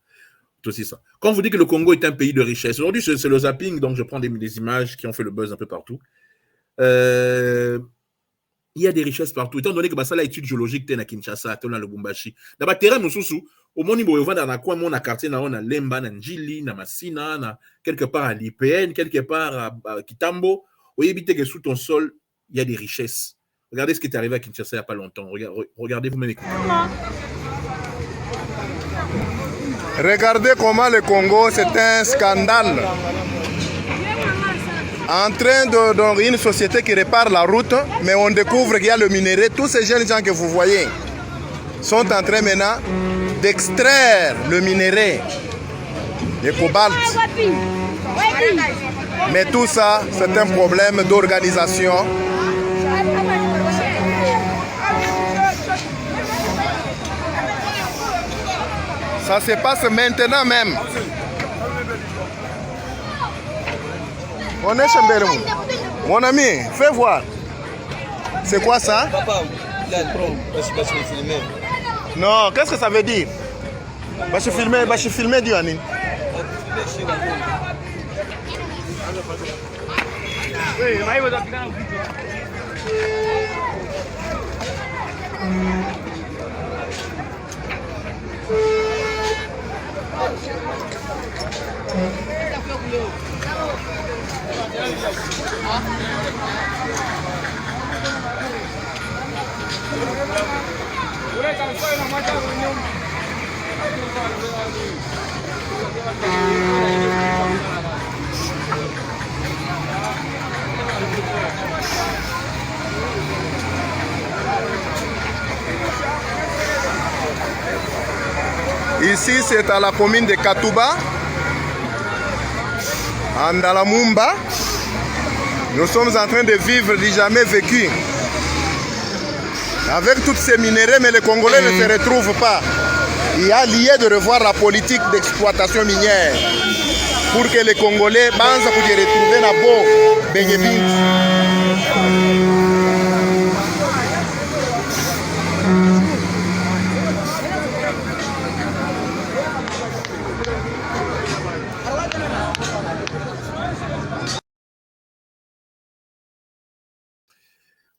Ça. Quand vous dites que le Congo est un pays de richesse, aujourd'hui c'est le zapping, donc je prends des images qui ont fait le buzz un peu partout. Il y a des richesses partout. Étant donné que ça, l'étude géologique est à Kinshasa, dans le Lubumbashi. Dans le terrain, au monde où on a quoi, on a quartier, on a Lemba, na Njili, na Massina, na quelque part à l'IPN, quelque part à Kitambo. Vous évitez que sous ton sol, il y a des richesses. Regardez ce qui est arrivé à Kinshasa il n'y a pas longtemps. Regardez vous-même. Regardez comment le Congo, c'est un scandale. En train dans une société qui répare la route, mais on découvre qu'il y a le minerai. Tous ces jeunes gens que vous voyez sont en train maintenant d'extraire le minerai, le cobalt. Mais tout ça, c'est un problème d'organisation. Ça se passe maintenant même. On est chez Mbélou. Mon ami, fais voir. C'est quoi ça? Non, qu'est-ce que ça veut dire? Je vais filmer du Anine. Ici, c'est à la commune de Katouba, en Dalamumba. Nous sommes en train de vivre du jamais vécu. Avec tous ces minéraux, mais les Congolais ne se retrouvent pas. Il y a lieu de revoir la politique d'exploitation minière pour que les Congolais pensent que de retrouver la beau Benjebint.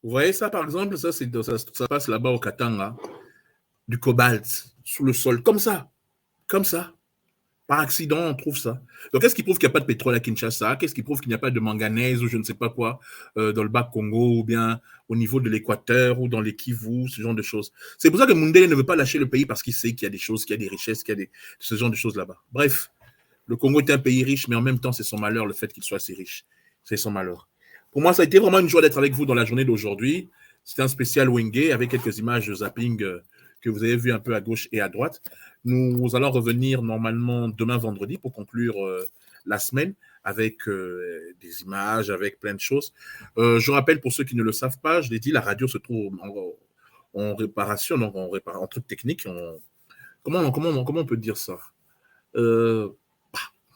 Vous voyez ça, par exemple, ça passe là-bas au Katanga, du cobalt sous le sol, comme ça. Par accident, on trouve ça. Donc, qu'est-ce qui prouve qu'il n'y a pas de pétrole à Kinshasa? Qu'est-ce qui prouve qu'il n'y a pas de manganèse ou je ne sais pas quoi dans le bas Congo ou bien au niveau de l'Équateur ou dans les Kivu, ce genre de choses. C'est pour ça que Mundele ne veut pas lâcher le pays parce qu'il sait qu'il y a des choses, qu'il y a des richesses, qu'il y a ce genre de choses là-bas. Bref, le Congo est un pays riche, mais en même temps, c'est son malheur le fait qu'il soit si riche. C'est son malheur. Pour moi, ça a été vraiment une joie d'être avec vous dans la journée d'aujourd'hui. C'était un spécial Wenge avec quelques images de zapping que vous avez vues un peu à gauche et à droite. Nous allons revenir normalement demain vendredi pour conclure la semaine avec des images, avec plein de choses. Je rappelle pour ceux qui ne le savent pas, je l'ai dit, la radio se trouve en réparation, donc en truc technique. Comment on peut dire ça?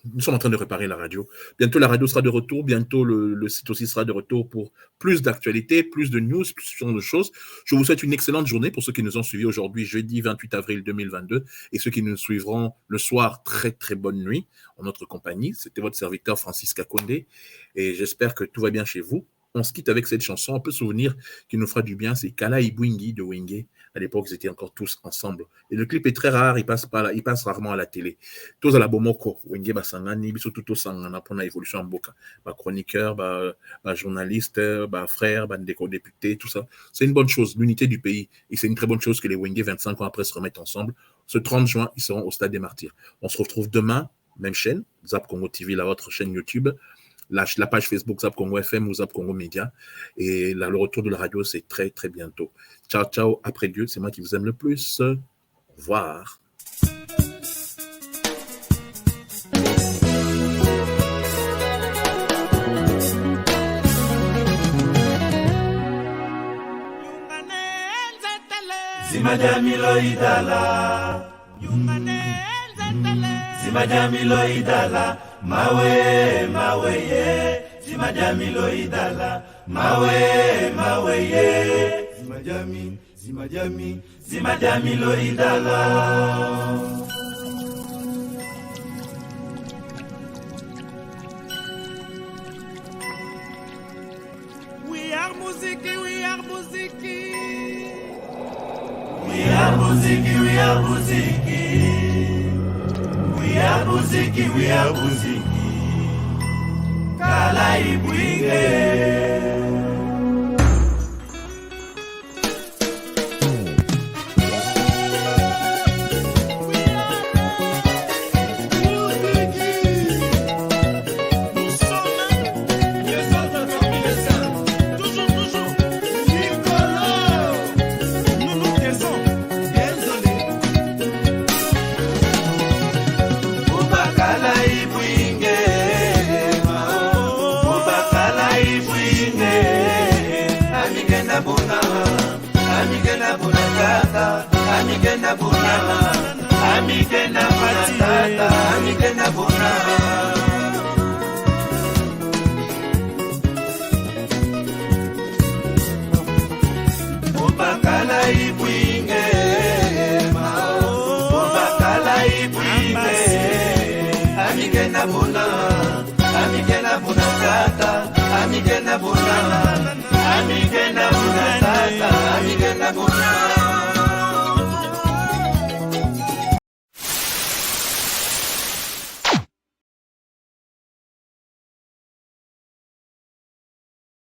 Nous sommes en train de réparer la radio. Bientôt, la radio sera de retour. Bientôt, le site aussi sera de retour pour plus d'actualités, plus de news, plus de choses. Je vous souhaite une excellente journée pour ceux qui nous ont suivis aujourd'hui, jeudi 28 avril 2022, et ceux qui nous suivront le soir, très, très bonne nuit en notre compagnie. C'était votre serviteur Francis Kakonde, et j'espère que tout va bien chez vous. On se quitte avec cette chanson, un peu souvenir qui nous fera du bien, c'est Kala Ibwingi de Wenge. À l'époque, ils étaient encore tous ensemble. Et le clip est très rare, il passe rarement à la télé. Tous à la Bomoko, Wenge Basangani, biso tout sangana pour la évolution en boka. Chroniqueur, journaliste, frère, député, tout ça. C'est une bonne chose, l'unité du pays. Et c'est une très bonne chose que les Wenge, 25 ans après, se remettent ensemble. Ce 30 juin, ils seront au Stade des Martyrs. On se retrouve demain, même chaîne, Zap Congo TV, la votre chaîne YouTube. La page Facebook Zap Congo FM ou Zap Congo Média. Et là, le retour de la radio, c'est très, très bientôt. Ciao, ciao. Après Dieu, c'est moi qui vous aime le plus. Au revoir. Zimadamilo idala mawe ye zimadamilo idala mawe ye zimadamilo idala. We are Muziki, we are Muziki. We are Muziki, we are Muziki. We are Muziki, we are Muziki. Kala Ibwinge. Amigena buna, amigena matata, amigena buna. Ubakala ibwinge, ubakala ibwinge. Amigena buna tata, amigena buna tata, amigena buna.